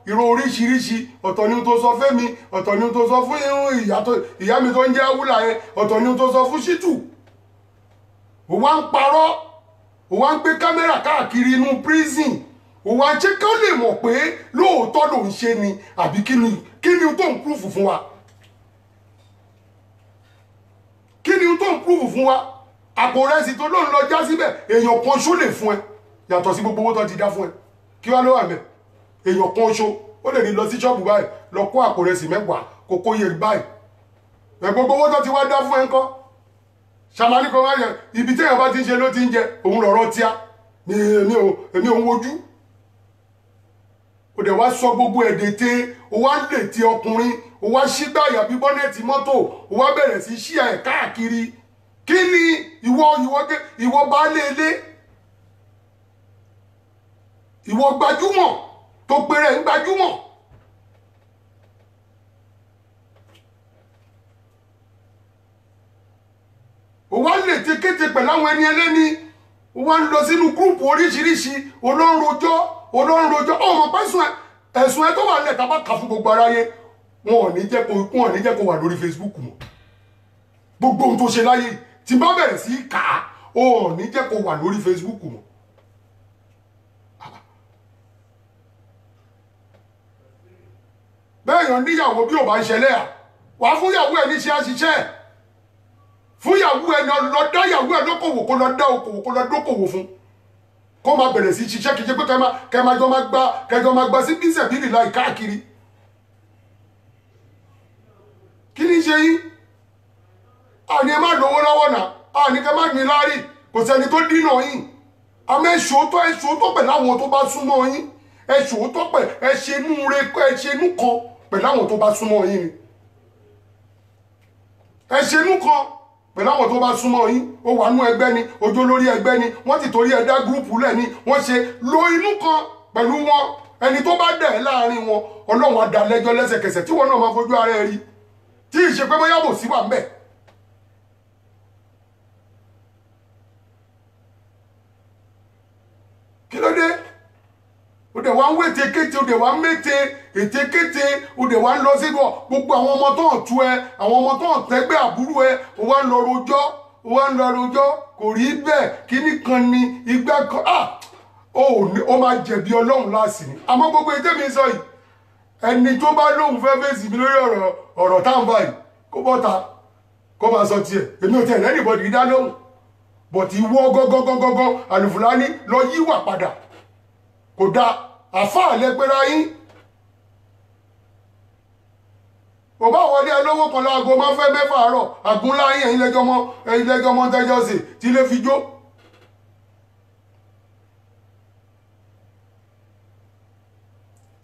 irọ́ oríṣiríṣi ọ̀tọ̀ ni tó sọ fẹ́mi ọ̀tọ̀ ni tó sọ fún ìyá mi tó ń jẹ́ awúlà yẹn ọ̀tọ̀ ni tó sọ fún ṣítù ó wá ń parọ́ ó wá ń gbé kámẹ́rà káàkiri inú prison ó wá ń ṣe kí ó lè mọ̀ pé lóòótọ́ ló ń ṣe ni àbí kí ni tó ń prúfù fún wa kí ni tó ń prúfù fún wa àpò rẹsì tó lóun lọ já síbẹ̀ èèyàn kan ṣó lè fún ẹ yàtọ̀ sí gbogbo owó tó ti dá fún ẹ kí wá ló wà mẹ́ èèyàn kan ṣó ó lè ní lọ sí ṣọ́ọ̀bù báyìí lọ kó àpò rẹsì 10 kó kó yẹ báyìí ẹ gbogbo owó tó ti wá dá fún ẹ ńkọ́ ṣàmánì kan wá yẹ ibi téèyàn bá ti ń ṣe ló ti ń jẹ òun lọ̀rọ̀ tíá ni èmi òun wojú ó dẹ̀ wá sọ gbogbo ẹ̀dẹ̀ tẹ́ ó wá lè ti ọkùnrin ó wá ṣígbàyà bí bọ́nẹ̀tì mọ́tò ó wá bẹ̀rẹ̀ sí ṣíà ẹ̀ káàkiri kí ni ìwọ baálé ilé ìwọ gbajúmọ̀ tó pèrè ń gbajúmọ̀ ó wá lè ti kété pẹ̀lú àwọn ẹni ẹlẹ́ni ó wá ń lọ sínú gúrùpù oríṣiríṣi olóńrojọ́ ọmọ ẹ̀sùn ẹ tó wà nílẹ̀ tá bá kà fún gbogbo aráyé wọn ò ní jẹ́ kó wà lórí Facebook mọ́ gbogbo ohun tó ṣe láyé tí bá bẹ̀rẹ̀ sí kà á ò ní jẹ́ kó wà lórí Facebook mọ́ bẹ́ẹ̀yàn níyàwó bí ò bá ń ṣẹlẹ̀ à wà fúnyàwó ẹ̀ níṣẹ́ àṣìṣẹ́ fúnyàwó ẹ̀ lọ dá yàwó ẹ̀ lókòwò kó lọ dá okòwò kó lọ dókòwò fún kó máa bẹ̀rẹ̀ sí ṣiṣẹ́ kìí ṣe pé kẹjọ máa gba sí bíṣẹ̀bílì láì káàkiri kí ní ṣe yín àní ẹ má lówó lọ́wọ́ náà àní kẹ má ní láárí kò sẹ́ni tó dínà yín àmọ́ ẹ̀ṣòótọ́ pẹ̀lú àwọn tó bá súnmọ́ yín ẹ̀ṣòótọ́ pẹ̀ ẹ̀ṣẹ̀nú kan pẹ̀lú àwọn tó bá súnmọ́ yín ni ẹ̀ṣẹ̀nú kan pẹ̀lú àwọn tó bá súnmọ́ yín ó wà nú ẹgbẹ́ ni ojú lórí ẹgbẹ́ ni wọ́n ti torí ẹ̀dá gúrùpù lẹ̀ ni wọ́n ṣe lo inú kan pẹ̀lú wọn ẹni tó bá dẹ̀ láàrin wọn ọlọ́run á dá lẹ́jọ́ lẹ́sẹ̀kẹsẹ̀ tí wọn náà máa fojú ara ẹ rí tí ì ṣe pé bóyá bò sí wà ń bẹ̀. kí ló dé o dẹ̀ wá ń wéte kété o dẹ̀ wá ń méte ète kété o dẹ̀ wá ń lọ síbọ̀ gbogbo àwọn ọmọ tó ń tú ẹ àwọn ọmọ tó ń tẹ́gbẹ́ àbúrò ẹ o wá ń lọ rojọ́ o wá ń lọ rojọ́ kò rí bẹ́ẹ̀ kíní kan ni igbá kan ó máa jẹ̀bi ọlọ́run láàsì ni àmọ́ gbogbo ètè mi sọ yìí ẹni tó bá lóhùn fẹ́ fèsì mi lórí ọ̀rọ̀ tá à ń bá yìí kó bọ́ta kó máa sọ tiẹ̀ èmi ò tiẹ̀ lẹ́nìbọ̀dì dá lóhùn bọ̀tì wọ́ gọ́gọ́gọ́gọ́ àlùfùlání lọ yíwà padà kò dá àfáà lẹ́gbẹ́ra yín ò bá wọlé ẹlọ́wọ́ kan láago máa fẹ́ mẹ́fà àárọ̀ àgúnlá yín ẹ̀yin lẹ́jọ́ mọ́ tẹ́jọ́ sí tí lè fi jó.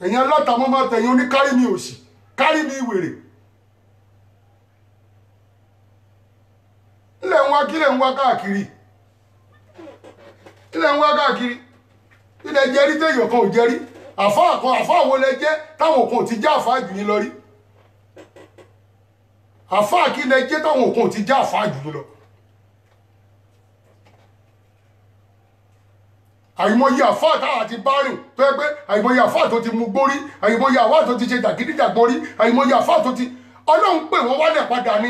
ẹ̀yin alátàmọ́ máa tẹ̀yìn oníkárí mi òsì kárí mi wèrè ilẹ̀ ń wá kílẹ̀ ń wá káàkiri ilẹ̀ ń wá káàkiri ilẹ̀ jẹ́rí téèyàn kan ò jẹ́rí àfáà wo lẹ jẹ́ táwọn kan ò ti já àfáà jù yín lọ rí àfáà kí lẹ jẹ́ táwọn kan ò ti já àfáà jù yín lọ. àìmọye àfáà táà ti bá rìn tó yẹ pé àìmọye àfáà tó ti mú gbórí àìmọye àfáà tó ti ṣe jàgídíjàgbọ́n rí àìmọye àfáà tó ti ọlọ́run pè wọ́n wálẹ̀ padà ní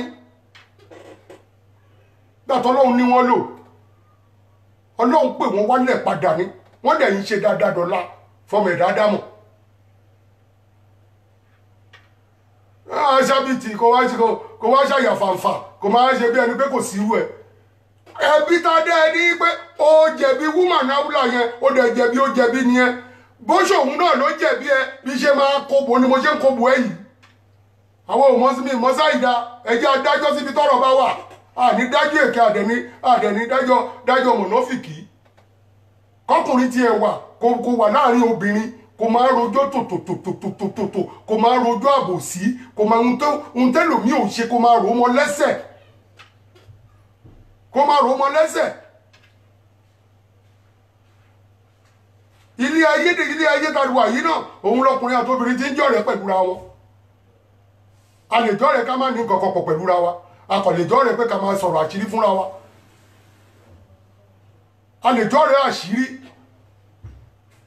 gbàtọ́ ọlọ́run ní wọ́n lò ọlọ́run pè wọ́n wálẹ̀ padà ní wọ́n dẹ̀ ń ṣe dáadáa dọ́là fọmọ ẹ̀dá dámọ̀ ṣábìtì kò wá ṣàyà fàǹfà kò máa ṣe bí ẹni pé kò sí irú ẹ̀ ẹbí tá a dẹ́ ẹ ní pé ó jẹ̀bi wúmà náwúlà yẹn ó dẹ̀ jẹ̀bi ó jẹ̀bi nìyẹn bó ṣòun náà ló jẹ̀bi ẹ bí ṣe máa kóbo ni mo ṣe ń kóbo ẹ yìí àwọn òmọ́símì mọ́sáìdá ẹjẹ́ adájọ́ síbi tọ́rọ̀ bá wà àní dájú èké àdẹ̀ní dájọ́ mọ̀nàfìkì kọkùnrin tí ẹ wà kò wà láàrin obìnrin kò máa rojọ́ tòtòtòtòtòtò kò máa rojọ́ àbòsí kò máa ń tẹ́lòmí ò ṣe kò máa rò mọ́ lẹ́sẹ̀ kó má rò mọ́ lẹ́sẹ̀ ilé ayé tàbíwà yìí náà òun lọkùnrin àtobìnrin tí ń jọ̀rẹ́ pẹ̀lúra wọn a lè jọ̀rẹ́ ká má ní nǹkan kan pọ̀ pẹ̀lúra wa a kò lè jọ̀rẹ́ pé ká máa sọ̀rọ̀ àṣírí fúnra wa a lè jọ̀rẹ́ àṣírí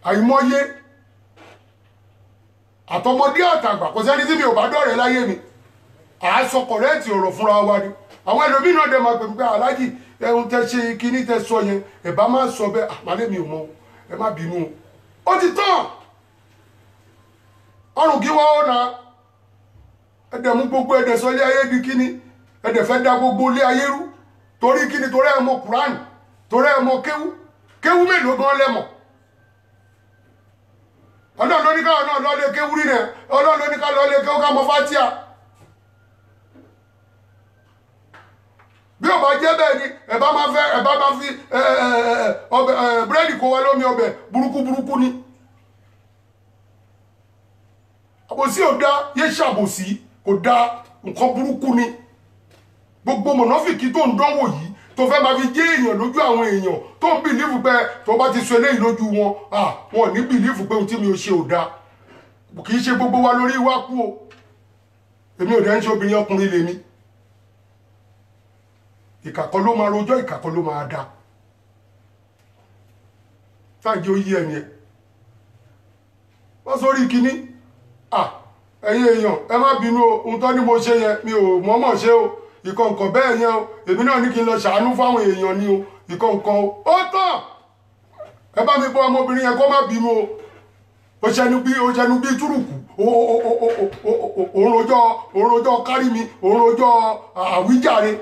àìmọye àtọmọdé àtàgbà kò sẹ́ni tí mi ò bá dọ̀rẹ́ láyé mi à á sọ kọ̀rẹ́ẹ̀tì ọ̀rọ̀ fúnra wa ni àwọn ẹlòmíì náà dẹ̀ máa pè pé aláàjì ẹ̀hún tẹ ṣe kíní tẹ sọ yẹn ẹ̀ bá máa sọ bẹ́ẹ̀ àpálẹ́ mi ò mọ ẹ má bínú ó ti tán ọrùn kí wọ́n ó na ẹ̀dẹ̀ mú gbogbo ẹ̀dẹ̀ sọ ilé ayé di kíní ẹ̀dẹ̀ fẹ́ da gbogbo ilé ayé rú torí kíní torí ẹ̀ mọ Kùránì torí ẹ̀ mọ kéwú mélòó gan lẹ́mọ̀ ọlọ́run ló ní káwọn náà lọ́ọ́ lé kéwú rí rẹ̀ ọlọ́run ló ní ká lọ́ọ́ lé kéwú ká mọ fátíà. bí ó bá jẹ́ bẹ́ẹ̀ ni ẹ bá máa fi búrẹ́dì kó wa lómi ọbẹ̀ burúkú ni àbòsí ò dá yé ṣàbòsí kò dá nǹkan burúkú ni gbogbo mọ̀nàfìkì tó ń dánwò yìí tó fẹ́ máa fi jẹ́ èèyàn lójú àwọn èèyàn tó ń bìlífù pé tó bá ti sọ eléyìí lójú wọn wọn ò ní bìlífù pé ohun tí mi ò ṣe ò dá kì í ṣe gbogbo wa lórí wá kú o èmi ò dẹ́ ń ṣe obìnrin ọkùnrin lèmi ìkàkọ́ ló máa rojọ́ ìkàkọ́ ló máa dá sáàjì ó yí ẹni ẹ wọ́n sórí kíní ẹ̀yin èèyàn ẹ má bínú ohun tó ní mo ṣe yẹn mi ò mọ̀ọ́mọ̀ ṣe o ìkọ̀ǹkọ̀ bẹ́ẹ̀ yẹn o èmi náà ní kí n lọ ṣàánú fáwọn èèyàn ni o ìkọ̀ǹkọ̀ o ó tán ẹ bá mi bọ́ ọmọbìnrin yẹn kó má bínú o ó ṣẹnu bí túrùkù òun rojọ́ kárí mi òun rojọ́ àwíjàre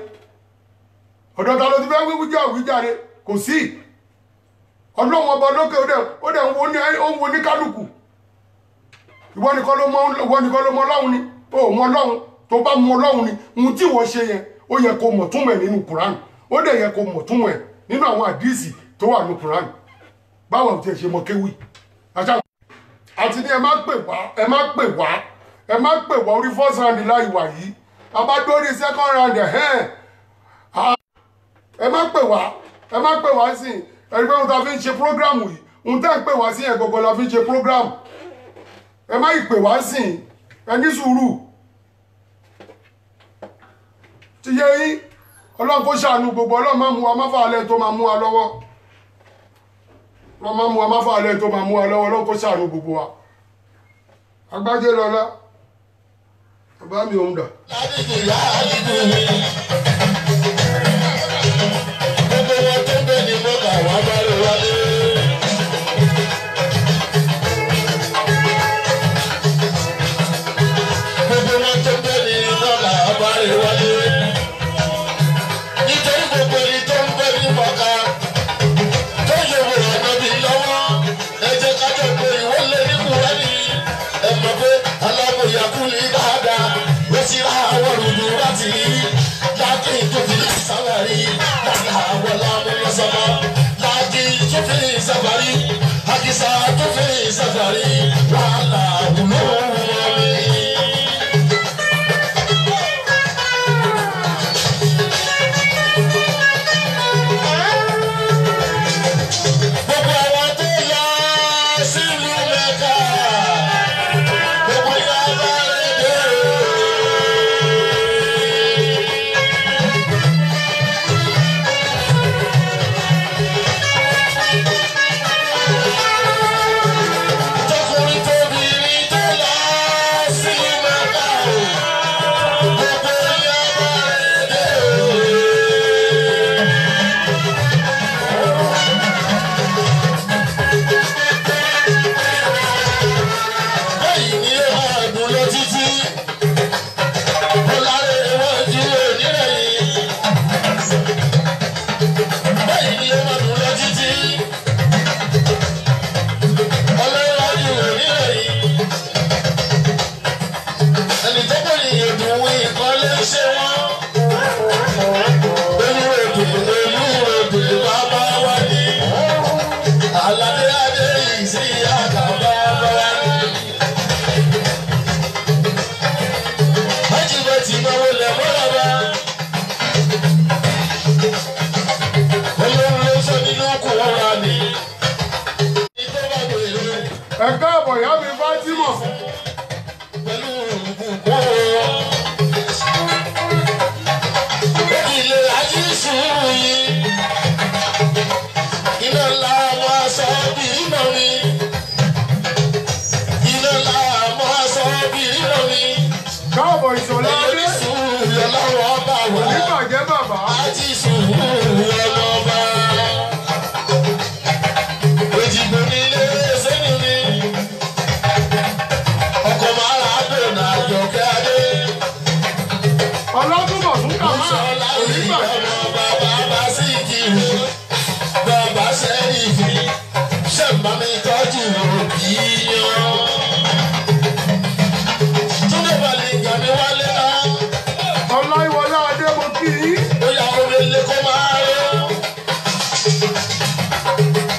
ọ̀dọ̀ ta ló ti fẹ́ wíwújọ́ àwíjàre kò sí ọlọ́run ọba lókè ó dẹ̀ ń wo ní kálukú ìwọ nìkan ló mọ ọlọ́run ni ó mọ ọlọ́run tó bá mọ ọlọ́run ni ohun tí wọ́n ṣe yẹn ó yẹ kó mọ̀ túmọ̀ ẹ̀ nínú Quran ó dẹ̀ yẹ kó mọ̀ túmọ̀ ẹ̀ nínú àwọn àdíìsì tó wà ní Quran báwo ti ẹ̀ ṣe mọ kéwì àti ní ẹ má pè wá orí first round láì wà yìí abádórí second round ẹ má pè wá sí ẹni pé ohun tá a fi ń ṣe prógrámù yìí ohun tá a ń pè wá sí ẹ̀ gbogbo la fi ń ṣe prógrámù ẹ má ì pè wá sí ẹ ní sùúrù ti yé yín ọlọ́run kó ṣàánú gbogbo ọlọ́run má mú wa má fà lẹ́ tó máa mú wa lọ́wọ́ ọlọ́run má mú wa má fà lẹ́ tó máa mú wa lọ́wọ́ ọlọ́run kó ṣàánú gbogbo wa Agbájé lọ́lá bàbá mi òun dà. gbogbo wọn tó ń bẹ ní mọ́kà wá bá rẹ wálé. gbogbo wọn tó ń bẹ ní mọ́kà wá bá rẹ wálé. nítorí gbogbo ẹni tó ń bẹ ní mọ́kà tó yẹ̀wò ọ̀nà bí lọ́wọ́ ẹ jẹ́ ká jọ pé ìwọlé ní kúrẹ́nì ẹ mọ̀ pé alábòyà kúlì dáadáa ló sì ra àwọn rùdù láti láti tó fi sábàrí láti àwọn lámúlò sọmọ láti tó fi sábàrí àkìsà tó fi sábàrí wàhálà àwùlọ wọn mi. gbogbo àwọn tó lọ sílùú Mẹ́kà gbogbo yàrá rẹ̀ dé. tọkùnrin tóbìnrin tó lọ sílùú Mẹ́kà gbogbo yàrá rẹ̀ dé. báyìí ni ó máa dùn lọ títí ó láre iwájú onírẹ̀yìn. báyìí ni ó máa dùn lọ títí ọlọ́wájú onírẹ̀yìn. ẹni tó kọ́ ní èdùn ìkọ́lé ṣe wọ́n. olú èdè bàbá wa ní. aládé adé yìí sí àgàbà bá wa ní. Ajibati náwó lẹ̀ mọ́ra bá. Olóhùn ló sọ nínú kúrọ́ra mi. Ìtọ́ bá gbèrè ẹ káàbọ̀ ìyá mi Fátímọ̀ pẹ̀lú òkùnkùn o. Ilé ají sùúrù yìí. Iná ńlá mọ́ aṣọ bí iná mi. Iná ńlá mọ́ aṣọ bí iná mi. káàbọ̀ Ìṣọ̀lá adé Sùúrù lọ́wọ́ bá wà. oníbàjẹ́ bàbá Ají sùúrù ọlọ́ba. Òjìgbò nílé sẹ́nu mi. Ọkọ̀ máa rà á dùn náà Àjọkẹ́ Adé. ọlọ́dúnbọ̀ tún kà máa Sọlá yìí oníbàjẹ́ ọmọ bàbá sí kìrì. Bàbá sẹ́yìn fi ṣẹ̀mbá mi tọ́jú òbí yan. Túndé balẹ̀ ìgbà mi wálé náà. Ọláyíwọlá adé mo kí yín Bóyá omele kó máa rọ.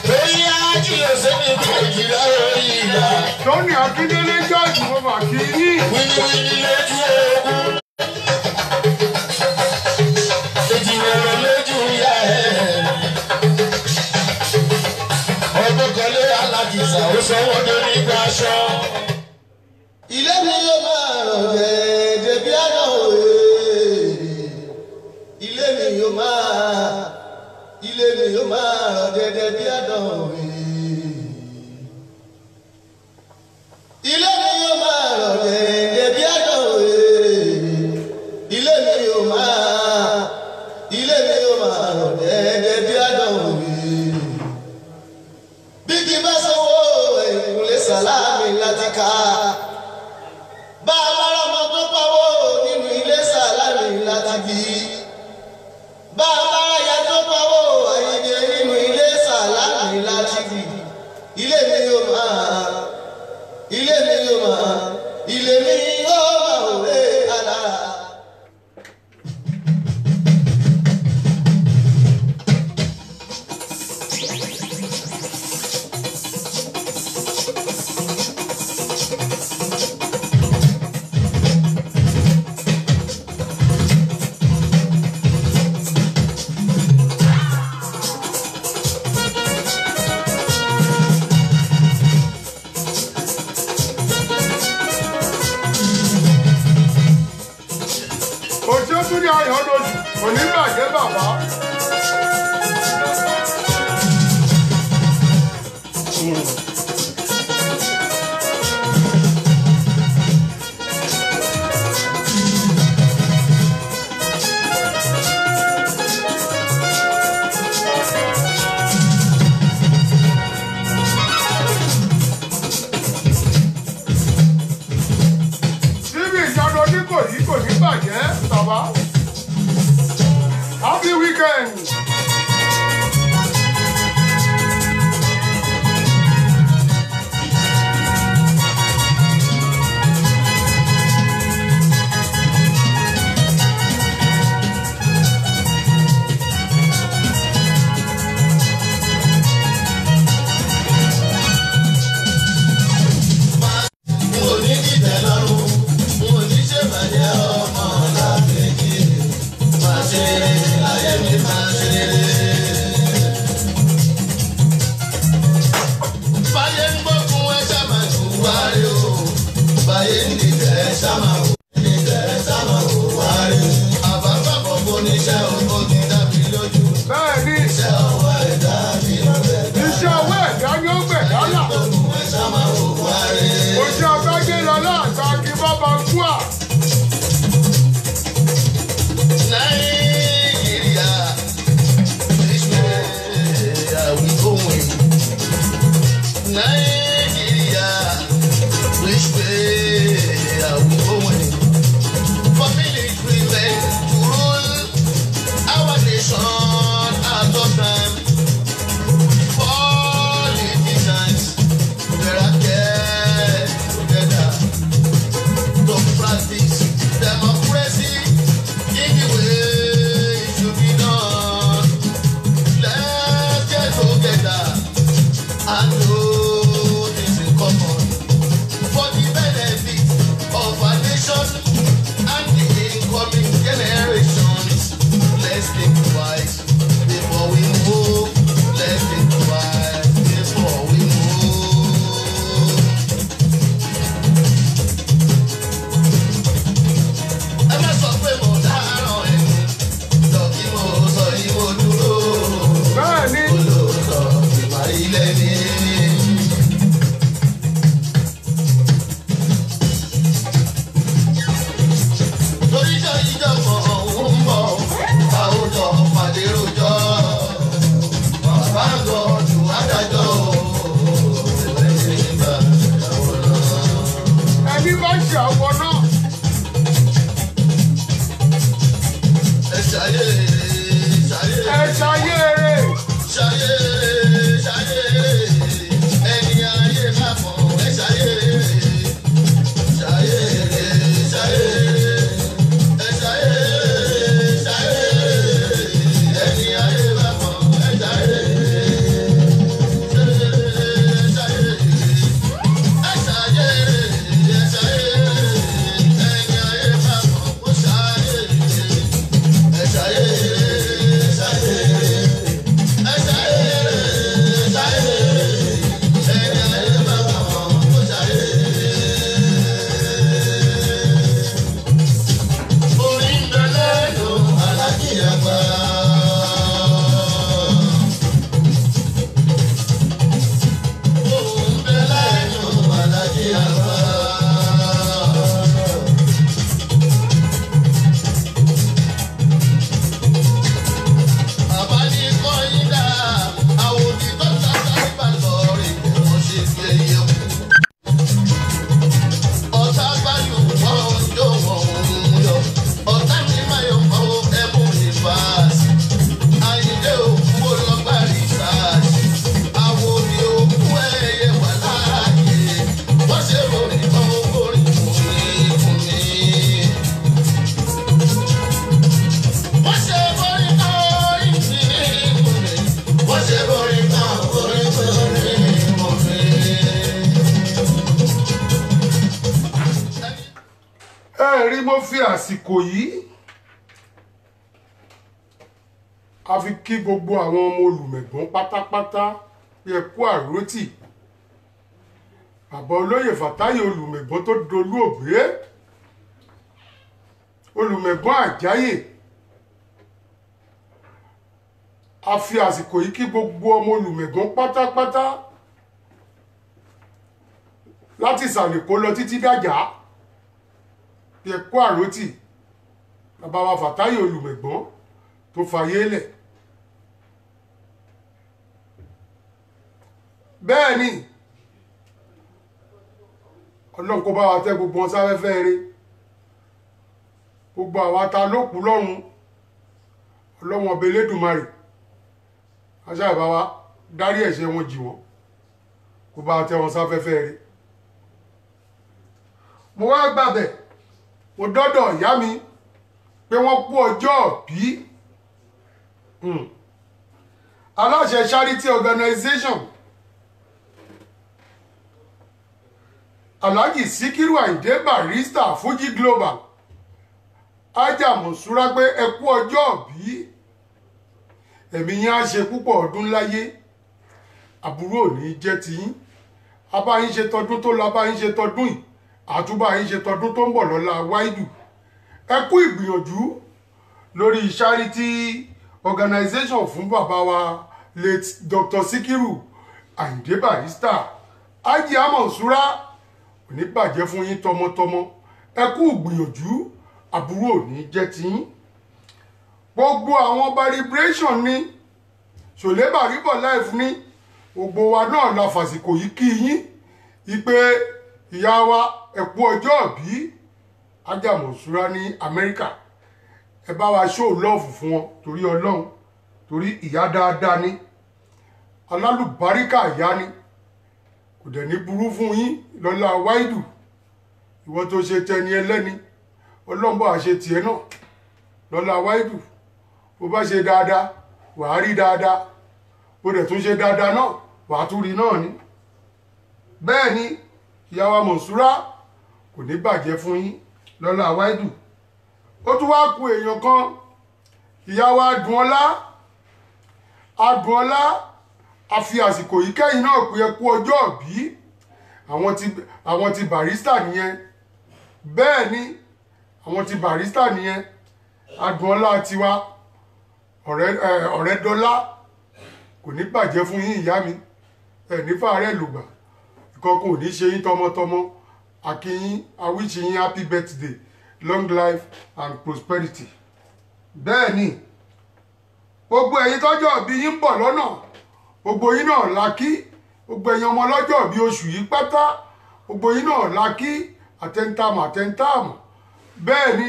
Torí ájú ẹsẹ̀ ní Nàìjíríà orí ìyá. Tóní Akíndélé George mo mà kí yín Wíníwíní lójú ogun. Èjì wẹ̀rẹ̀ lójú ìyá ẹ̀. Ọdún kan lé alákìsà ó sanwó tó nígbà aṣọ. Ilé mi yóò máa rọ̀ dẹ̀dẹ̀ bí àná òye. Ilé mi yóò máa rọ̀ dẹ̀dẹ̀ bí àná òye. Ilé mi yóò máa rọ̀ dẹ̀dẹ̀ bí àná òye. Ilé mi yóò máa rọ̀ dẹ̀dẹ̀ bí àná òye. Bí kì bá sanwó ìkúnlẹ̀ sàlámì láti ká. Bá a bá rọmọ tó pawó nínú ilé sàlámì láti bí. Bá a bá ráyà tó pawó àyèdè nínú ilé sàlámì láti bí. Ilé mi yóò máa òwe alára. oníbàjẹ́ bàbá. Kò ní bàjẹ́ bàbá. Happy weekend. Rí mo fi àsìkò yìí a fi kí gbogbo àwọn ọmọ Olùmẹ̀gbọ́n pátápátá bí ẹ kú àrótì. Bàbá olóyè Fàtáyé Olùmẹ̀gbọ́n tó dolú ògbé, Olùmẹ̀gbọ́n Àjáyè, a fi àsìkò yìí kí gbogbo ọmọ Olùmẹ̀gàn pátápátá láti ìsàlẹ̀ kó lọ títí dàjà bí ẹ̀kọ́ àròtì bàbá wa Fàtáyì Olùmẹ̀gàn tó fàyè lẹ̀. bẹ́ẹ̀ ni Ọlọ́run kó bá wa tẹ́ gbogbo wọn sáfẹ́fẹ́ rẹ̀ gbogbo àwa ta ló kú lọ́run Ọlọ́run ọba Elédùmarè aṣáà bá wa dárí ẹ̀ṣẹ̀ wọn jì wọ́n kó bá wa tẹ́ wọn sáfẹ́fẹ́ rẹ̀. mo wá gbàbẹ̀ mo dọ́dọ̀ ìyá mi pé wọ́n kú ọjọ́ bí aláṣẹ charity organization Alhaji Síkírù Àyìndé Barrister Fuji Global Ájà Mọ̀súrà pé ẹ kú ọjọ́ bí ẹ̀mí yín á ṣe púpọ̀ ọdún láyé àbúrò ní jẹ́ tiyín abáyín ṣe tọdún tó lọ abáyín ṣe tọdún yìí àtúbáyín ṣe tọdún tó ń bọ̀ lọ́la wáìdù ẹ kú ìgbìyànjú lórí charity organization fún bàbá wa late Dr. Síkírù Àyìndé Barrister Ájà Mọ̀súrà kò ní bàjẹ́ fún yín tọmọtọmọ ẹ kú ìgbìyànjú àbúrò ní jẹ́ tiyín gbogbo àwọn celebration ní ṣòlé bàríbọ̀ life ní gbogbo wa náà la fàsìkò yìí kí yín ipe ìyá wa ẹ kú ọjọ́ bí Ájà Mọ̀súrà ní Amẹ́ríkà ẹ bá wa show love fún wọn torí Ọlọ́run torí ìyá dáadáa ní alálùbáríkà ìyá ní kò dẹ̀ ní burú fún yín lọ́la wáìdù ìwọ tó ṣe tẹni ẹlẹ́ni Ọlọ́run bá ṣe tiẹ̀ náà lọ́la wáìdù bó bá ṣe dáadáa wàá rí dáadáa bó dẹ̀ tún ṣe dáadáa náà wàá tún rí náà ni bẹ́ẹ̀ ni ìyá wa Mọ̀súrà kò ní bàjẹ́ fún yín lọ́la wáìdù ó tún wá ku èèyàn kan ìyá wa Adùnọlá a fi àsìkò yìí kẹ́yìn náà pé ẹ kú ọjọ́ bí àwọn ti Barrister nìyẹn bẹ́ẹ̀ ni àwọn ti Barrister nìyẹn Adùnọlá tiwa ọ̀rẹ́ dọ́là kò ní bàjẹ́ fún yín ìyá mi ẹ̀ ní fàárẹ̀ lùgbà ìkọ̀kọ̀ ò ní ṣe yín tọmọtọmọ àkíyín àwíṣe yín happy birthday long life and prosperity bẹ́ẹ̀ ni gbogbo ẹ̀yin tọ́jọ́ bí yín ń bọ̀ lọ́nà gbogbo yín náà la kí gbogbo ẹ̀yin ọmọ ọlọ́jọ́ bí oṣù yìí pátá gbogbo yín náà la kí àtẹ̀ntàmù bẹ́ẹ̀ ni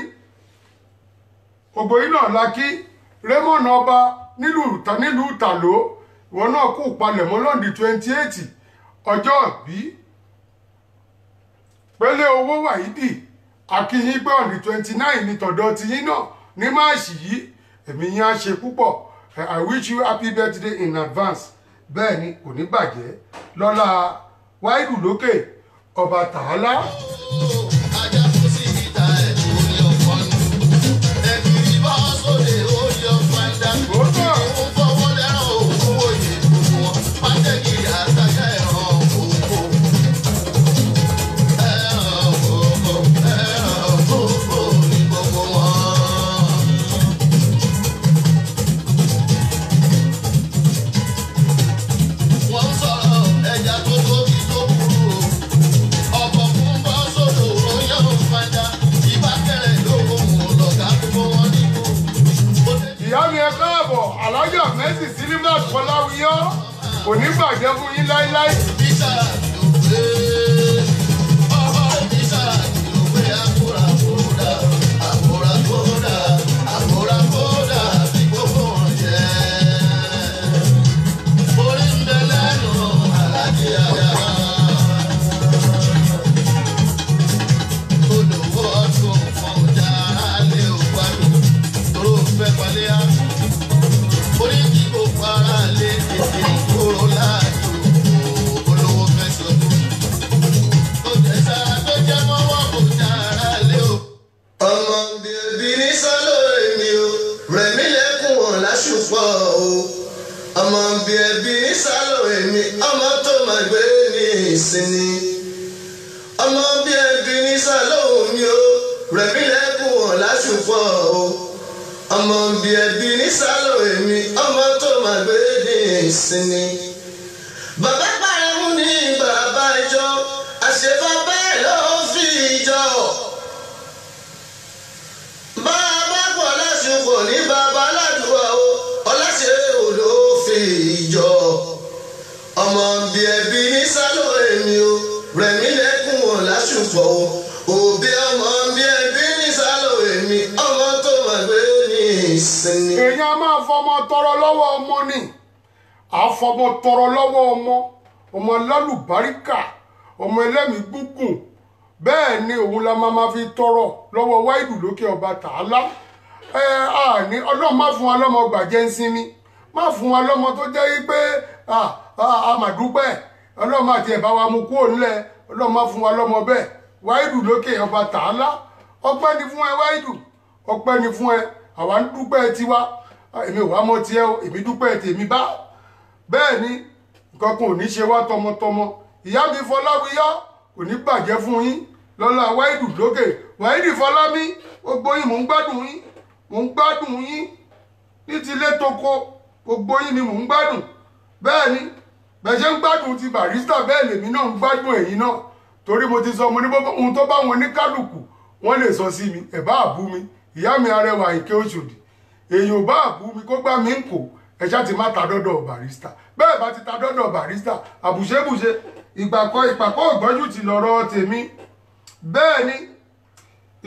gbogbo yín náà la kí Raymond ọba nílùú Ìtàló ìwọ náà kú palẹ̀mọ́ lọ́ndì 28 ọjọ́ bí pẹ̀lẹ́ owó wàyídì akíyín pé ọ̀nì 29 ní tọ̀dọ̀ tiyín náà ní máàṣì yìí ẹ̀mí yín á ṣe púpọ̀ I wish you happy birthday in advance bẹ́ẹ̀ ni kò ní bàjẹ́ lọ́la wáìdù lókè ọba tààlà. Alájà Mercy Silvat Fọláwíyọ́ kò ní bàjẹ́ fún yín láíláí. ọmọ bí ẹbí ní sálọ èmi ọmọ tó máa gbé ní ìsinmi ọmọ bí ẹbí ní sálọ omi o rẹ̀mí lẹ́kùn wọn láṣùpọ̀ o ọmọ bí ẹbí ní sálọ èmi ọmọ tó máa gbé ní ìsinmi. Bàbá Bàrẹ̀mú ní bàbá ìjọ, àṣebàbá ẹ̀ ló fi ìjọ. Bàbá pọ̀ lásìkò ní bàbá aládùúgbò o, ọláṣẹ́ ò ló fi ìjọ. Ọmọ bíi ẹbí ní sálọ èmi o, rẹ̀mí lẹ́kùn wọn lásùpọ̀ o. Òbí ọmọ bíi ẹbí ní sálọ èmi, ọmọ tó máa gbé ní ìsinmi. èèyàn máa fọmọ tọrọ lọ́wọ́ ọmọ ni àfọmọ tọrọ lọ́wọ́ ọmọ lálùbáríkà, ọmọ ẹlẹ́mìí gúngùn. bẹ́ẹ̀ ni òun la máa fi tọrọ lọ́wọ́ Wáídù lókè ọba tààlà. àní ọlọ́run má fún wa lọ́mọ gbàjẹ́ ń sinmi, má fún wa lọ́mọ tó jẹ́ pé a mà dúpẹ́ ọlọ́run má tiẹ̀ bá wa mú kúrò nílẹ̀, ọlọ́run má fún wa lọ́mọ bẹ́ẹ̀. Wáídù lókè ọba tààlà, ọpẹ́ ni fún ẹ Wáídù, ọpẹ́ ni fún ẹ. àwa ń dúpẹ́ tiwa, èmi ò wá mọ́ tiẹ̀ o, èmi dúpẹ́ tèmi bá. bẹ́ẹ̀ ni nǹkan kan ò ní ṣe wá tọmọtọmọ. ìyá mi Fọláwíyá kò ní bàjẹ́ fún yín lọ́lá Wáídù lókè. Wáídù Fọlámi, gbogbo yín mò ń gbádùn yín, mò ń gbádùn yín ní tilé toko, gbogbo yín ni mò ń gbádùn. bẹ́ẹ̀ ni bẹ́ẹ̀ ṣe ń gbádùn ti Barrister, bẹ́ẹ̀ lèmi náà ń gbádùn ẹ̀yin náà, torí mo ti sọ mo ní ohun tó bá wọn ní kálukú wọ́n lè sọ sí mi. ẹ̀ bá àbú mi, ìyá mi Arẹwà Ìkẹ́ Òṣòdì, èèyàn bá àbú mi kó gbá mi ń kò, ẹ ṣáà ti má ta dọ́dọ̀ Barrister. bẹ́ẹ̀ bá ti ta dọ́dọ̀ Barrister, àbùṣebùṣe ìpàkọ́ ògbọ́jùtì lọ́rọ̀ tèmi. bẹ́ẹ̀ ni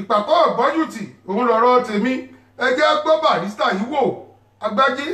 ìpàkọ́ ògbọ́jùtì òun lọ́rọ̀ tèmi. ẹ jẹ́ gbọ́ Barrister yìí wò Agbájé.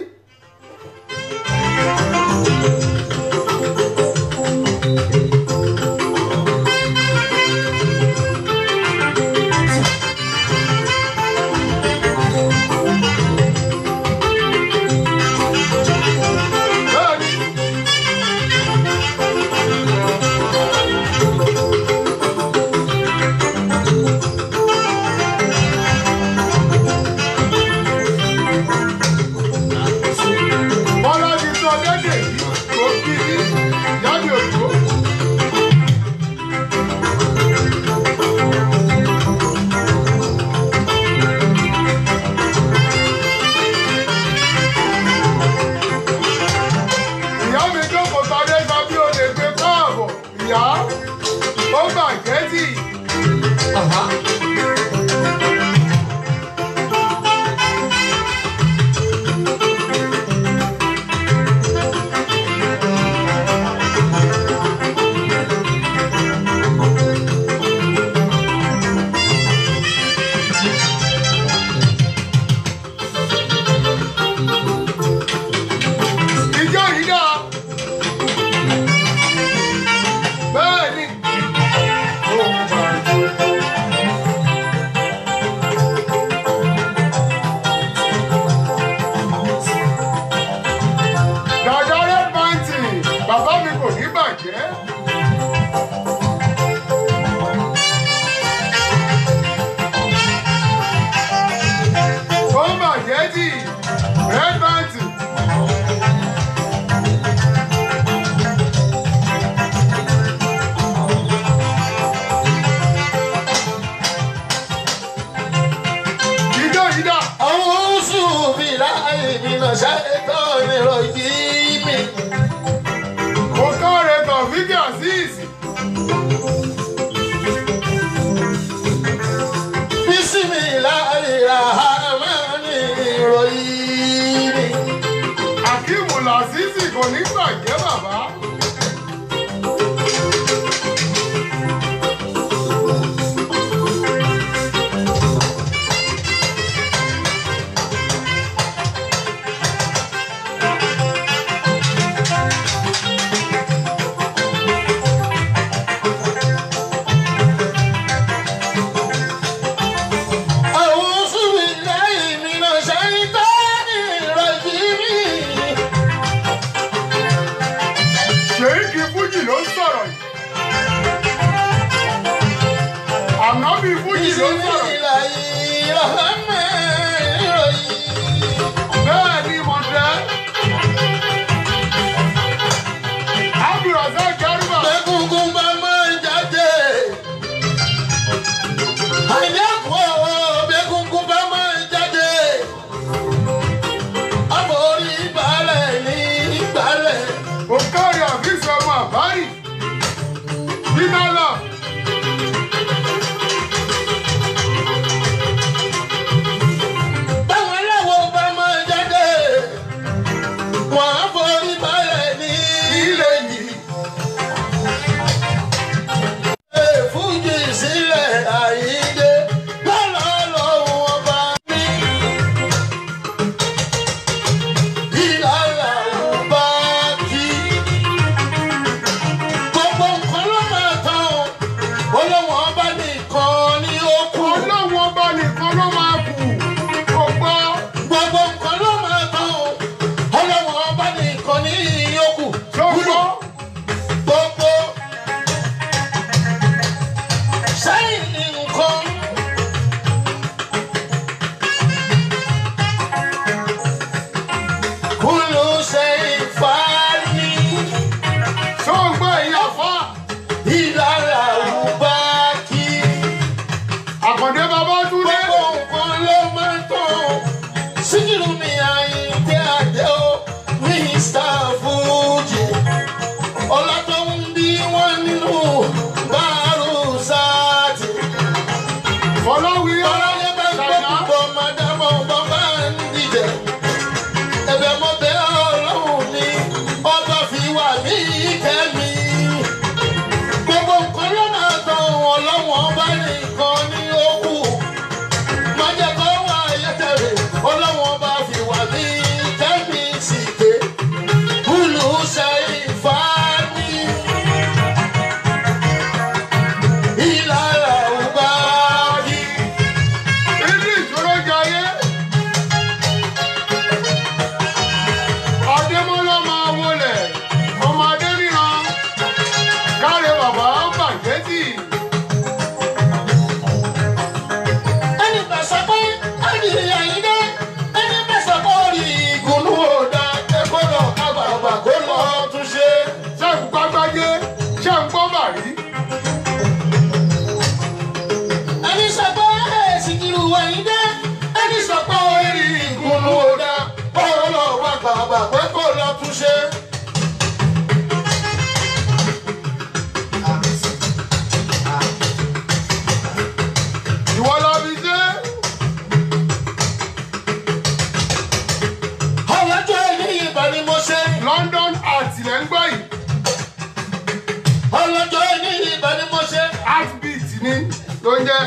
ló ń jẹ́.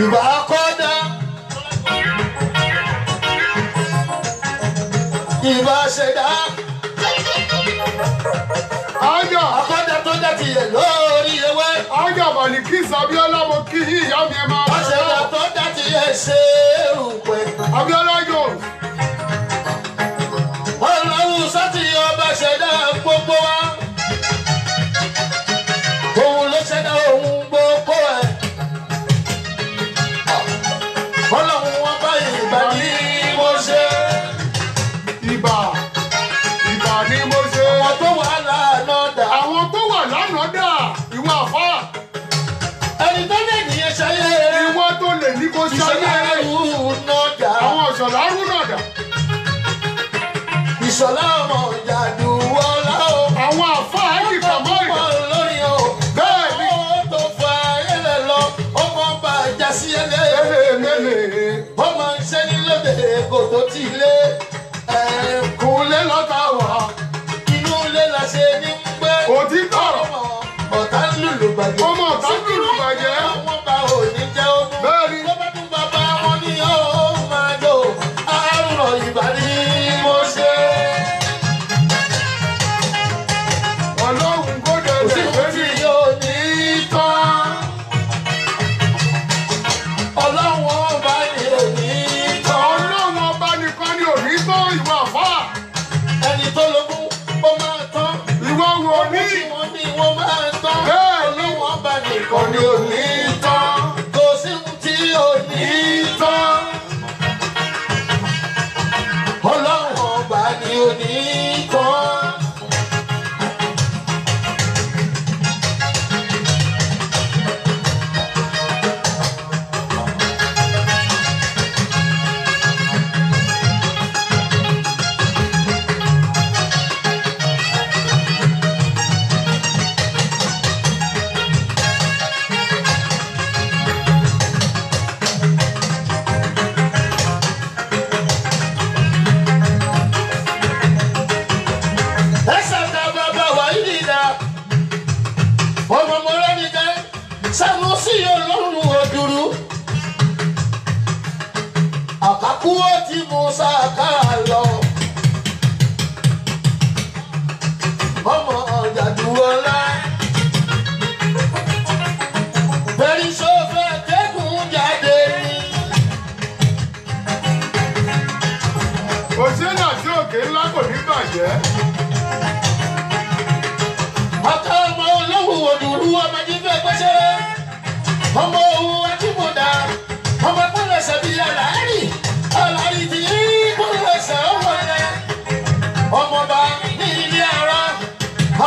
Ìbá kọ́dá. Ìbá ṣẹ̀dá. Ájà. Akọ́dá tó dá tiẹ̀ lórí ewé. Ájà Bàlíkì Abíọ́lá mo kí yí ìyá mi ẹ máa bá. Ọ̀ṣẹ̀dá tó dá tiẹ̀ ṣe rúpẹ́. Abíọ́lá yóò. Ọlọ́run sátì ọba ṣẹ̀dá gbogbo wa. Òun ló ṣẹ̀dá ohun gbogbo ẹ̀. Ọlọ́run wọn bá ìgbà ní mo ṣe. Ìbà ni mo ṣe. Àwọn tó wà lánàá dà. Àwọn tó wà lánàá dà ìwọ àfá. Ẹni tó lè ní ẹ ṣayé. Ìwọ tó lè ní kó ṣayé. Ìṣọ̀lá àrùn náà dà. Àwọn ìṣọ̀lá àrùn náà dà. Ìṣọ̀lá ọmọ Jàdùwọ́lá o. Àwọn àfá ẹ̀yìn kàmọ́ ìdá. Lórí o. Bẹ́ẹ̀ ni. Ó tó fa ẹlẹ́ lọ. Ọmọ bá já sí ẹlẹ́. Mẹ́lẹ̀. Ó máa ń ṣe ní lóde kò tó ti lé. Kúnlé lọ́ta wà. Inú ilé la ṣe ní ń gbé. Òtítọ́. Ọ̀tá ń lùlù bàjẹ́. Ọmọ ọ̀tá ń lùlù bàjẹ́. Wọ́n bá òní jẹ́ ogun. Bẹ́ẹ̀ni. Tó bá tún bàbá wọn ní ó máa jò. Àrùn ìbàdí mo ṣe. Ọlọ́run kó dẹ̀ Kò sí lè ohun tí yóò ní tán. Ọlọ́run ọba ni ò ní tán. Ọlọ́run ọba nìkan ni òní tán ìwọ àfá. Ẹni tó lógún ó máa tán. Ìwọ wo ní. Tí wọ́n ní wọ́n máa tán. Bẹ́ẹ̀ni. Ọlọ́run ọba nìkan ni ò ní tán. Kò sí ohun tí ò ní tán. Ọlọ́run ọba ni ò ní tán. Sanusi Ọlọ́run òdúró àkàkú ó ti Musa ká lọ ọmọ Jàdùwọ́lá bẹ̀rẹ̀ sọ́fẹ̀ kẹ́kùn jáde ní. Òṣèlú àti òkè ńlá kò ní bàjẹ́. Ọkọ ọmọ olówó òdúró ọmọ jífẹ́ gbẹ́sẹ̀. Ọmọ òun Ajímọ̀dá, ọmọ pẹ̀lẹ́sẹ̀ bíi aláàrí, aláàrí ti ní pẹ̀lẹ́sẹ̀ ọmọ rẹ̀. Ọmọba ní ilé ara,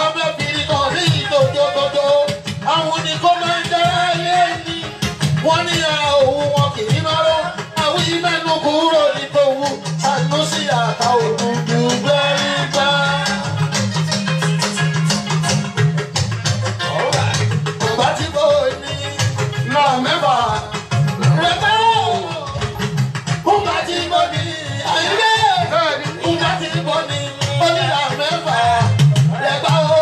ọmọbìnrin kan ní ìdòdòdòdò. Àwọn oníkó máa ń dára ilé ní. Wọ́n ní òun wọn kì í náró. Àwọn ìmẹ́nu kúrò ní tòun. Sanusi àtà òdùdù gbẹ́rígbá. Bàbá tí kò ní. Mẹ́fà rẹ̀pẹ́ ó bá ti bọ́ ní ayé ó bá ti bọ́ ní onílà mẹ́fà rẹ̀pẹ́ ó.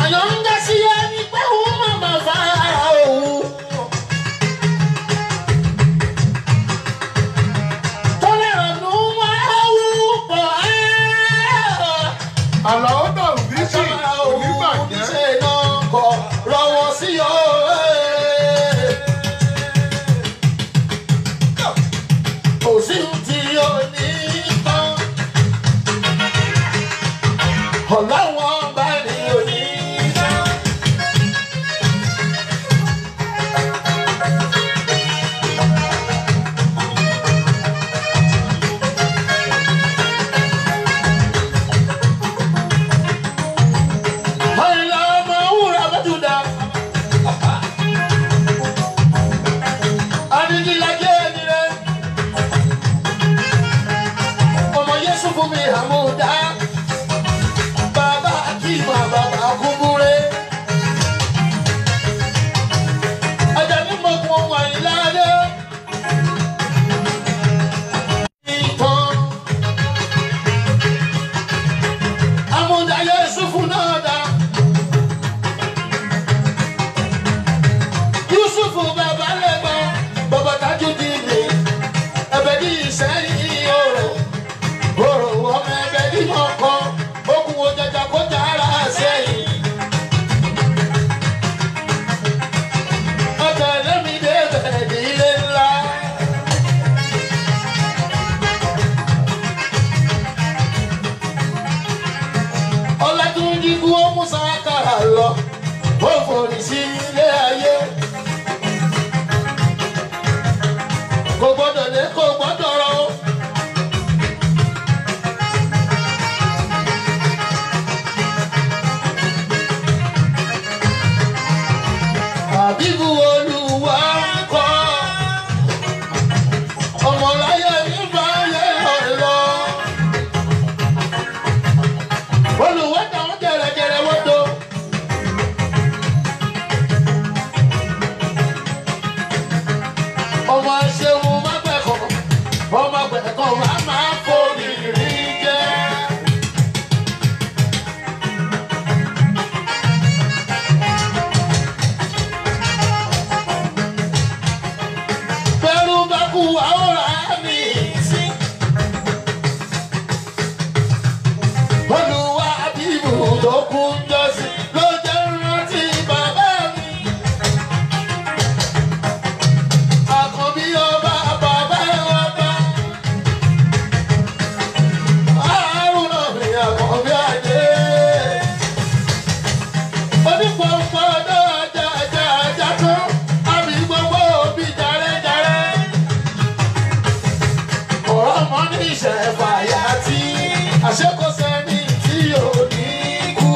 Àyọ̀ ń dá sí ẹni pé òun màmá fa òun. Tọ́lẹ̀ ọ̀nù wọn á wú pọ̀ Àlàó tàbí sí oníbàjẹ́. ṣe náà kọ̀ lọ́wọ́ sí ọ. Kò sí ti òní tán. Ọ̀làwọ̀n bá ní òní tán. Bàbá ìsẹ́yìn òrò òrò ọmọ ẹgbẹ́ nínú ọkọ̀ okùn ojaja kó jára sẹ́yìn. ọ̀tẹ̀ lẹ́mi dé bẹ̀rẹ̀ nílé ńlá. ọlátúnjí kú ó mú sákàrà lọ ó forí sí ilé ayé. kò gbọ́dọ̀ lé kò gbọ́dọ̀ rọ. àbíbù olúwa ń kọ́ ọmọláyé nígbà yẹn lọ. olùwẹ́ táwọn gẹ̀rẹ́gẹ̀rẹ́ wọ́dọ̀. ọmọ ṣeun má gbẹ̀kọ̀ ọmọ gbẹ̀kọ̀ máa fòmì rí jẹ́. bẹ́rù bá kú àwòrán mi sí. olùwà bíbù tó kú jọ́sí ló jẹ́ rántí bàbá mi. àkànbí ọba bàbá ọba. àrùn náà mi àkànbí àjẹ́. onípọ̀npọ̀ ọdọ́ ajá tó àbí gbogbo òbí jàrẹ́jàrẹ́. ọ̀rọ̀ mọ́ ní ìṣẹ̀fàyà tí àṣekọ̀ṣẹ́ ní tí ò ní kú.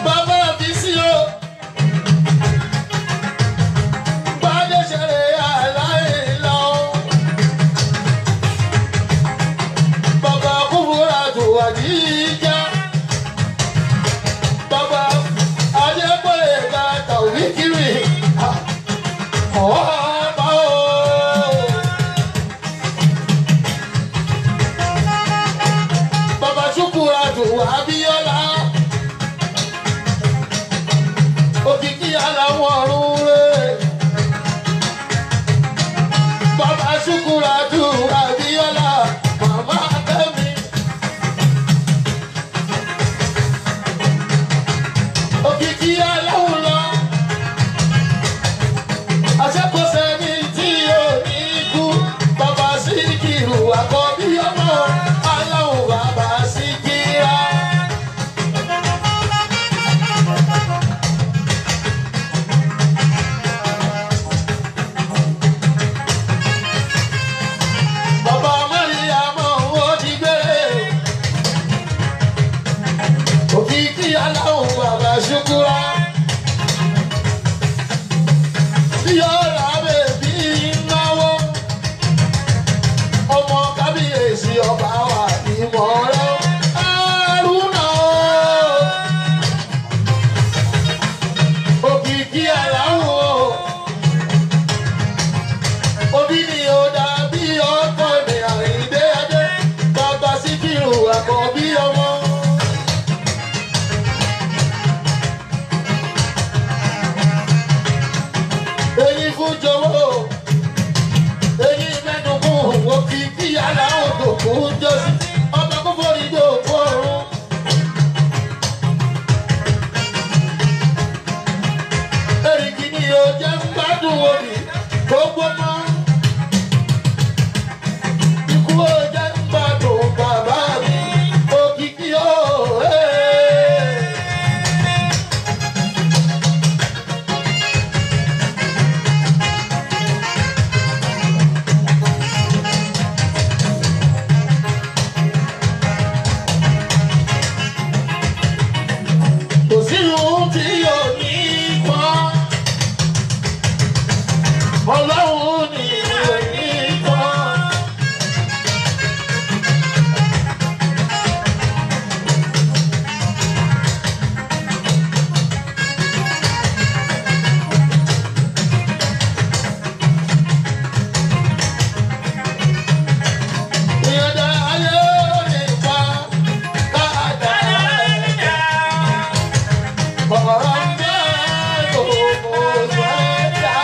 bàbá mi sí o gbadé ṣẹlẹ̀ aláìlá o. bàbá kúbúrà tó wà jíjà. bàbá adépọ̀lẹ̀ ká tàwí kiri. ọba o. bàbá ṣùkúrà tó wà Abíọ́lá. òkìkí aláwọ̀ ọ̀run rẹ̀. bàbá ṣùkúrà tó wà Abíọ́lá. màmá Kẹ́mi. òkìkí aláwọ̀ lọ. àṣekọ̀ṣẹ́ ní tí ò ní kú. bàbá Síkírù àkọ́bí ọmọ aláwọ̀ bàbá Síkírà. bàbá Màríyámọ̀ ó ti gbére. òkìkí aláwọ̀ bàbá Ṣùkúrà. yọ̀ọ̀rọ̀ bèbí náwó. ọmọ kábíyèsí ọba wa ìmọ̀ rẹ̀ Àrùnà o. òkìkí aláwọ̀ o. òbí ni ó dàbí ọkọ ní Àyìndé Adé. bàbá Síkírù àkọ́bí ọmọ. èyí fún jọ̀wọ́ èyí mẹ́nu kún òkìkí aláwọ̀ tó kún jọ́sí ọba kó forí jò fọ́run. èrìkì ni ó jẹ́ ń gbádùn omi gbogbo mọ́. ikú ó jẹ́ ń gbádùn bàbá mi òkìkí ó. kò sí ohun tí ò ní pọ́n. ọlọ́run ní ọ̀rọ̀ ń bẹ́ẹ̀ kò tó ẹ̀dá.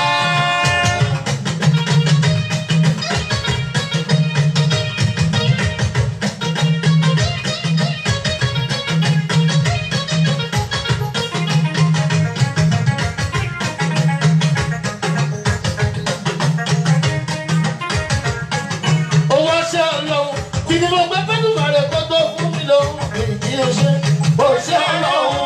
Owó ṣe ọlọ́run kí ni mo gbé pẹ́lú màrè kó tó fún mi lóhùn kì í ṣe bó ṣe ọlọ́run.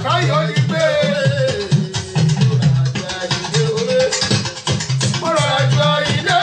káyọ̀ ní pé. Mọ̀rọ̀ àjọ ilé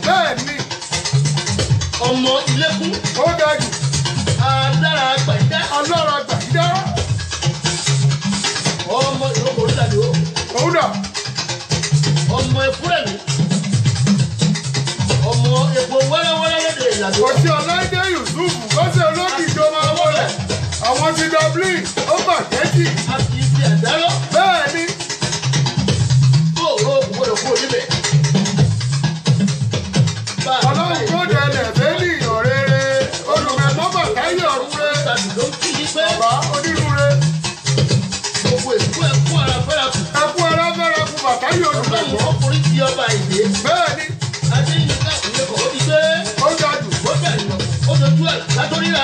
bẹ́ẹ̀ni. Ọmọ Ilẹ̀kùn. Ó dájú. Alára Gbàgídá. Alára Gbàgídá. Ọmọ Ìrókò Orílẹ̀-èdè o. Òun dà. Ọmọ Efúrẹ́mi. Ọmọ epo wẹ́rẹ́wẹ́rẹ́ lédè ìlànà. Òsì Ọláìdé Yusuf lọ́sẹ̀ olókì ìjọba wọlé. Àwọn ti Dublin ó bàjẹ́ jì. A kì í fi ẹ̀dá lọ. Bẹ́ẹ̀ni. Kóòrò gbọdọ̀ kúrò níbẹ̀. Ọlọ́run tó dẹlẹ̀ bẹ́ẹ̀lì ọ̀rẹ́rẹ́. Olùmẹ̀mọ́ bàtáyọ̀ rúre. Ló ń kí yí pé. Bàbá onírúure. Gbogbo èkó ẹ̀kú ara fẹ́ra kù. Ẹkú ara fẹ́ra kù bàtáyọ̀ olùmẹ̀mọ́. Ọlọ́run ọkùnrin ti ọba ìdè. Bẹ́ẹ̀ni. Adéyínká ìyẹ́kọ̀ ó ti gbé. Ó dájú. Ó bẹ̀rẹ̀ lọ. Ó dojú ẹ̀ látọ́rí rẹ̀.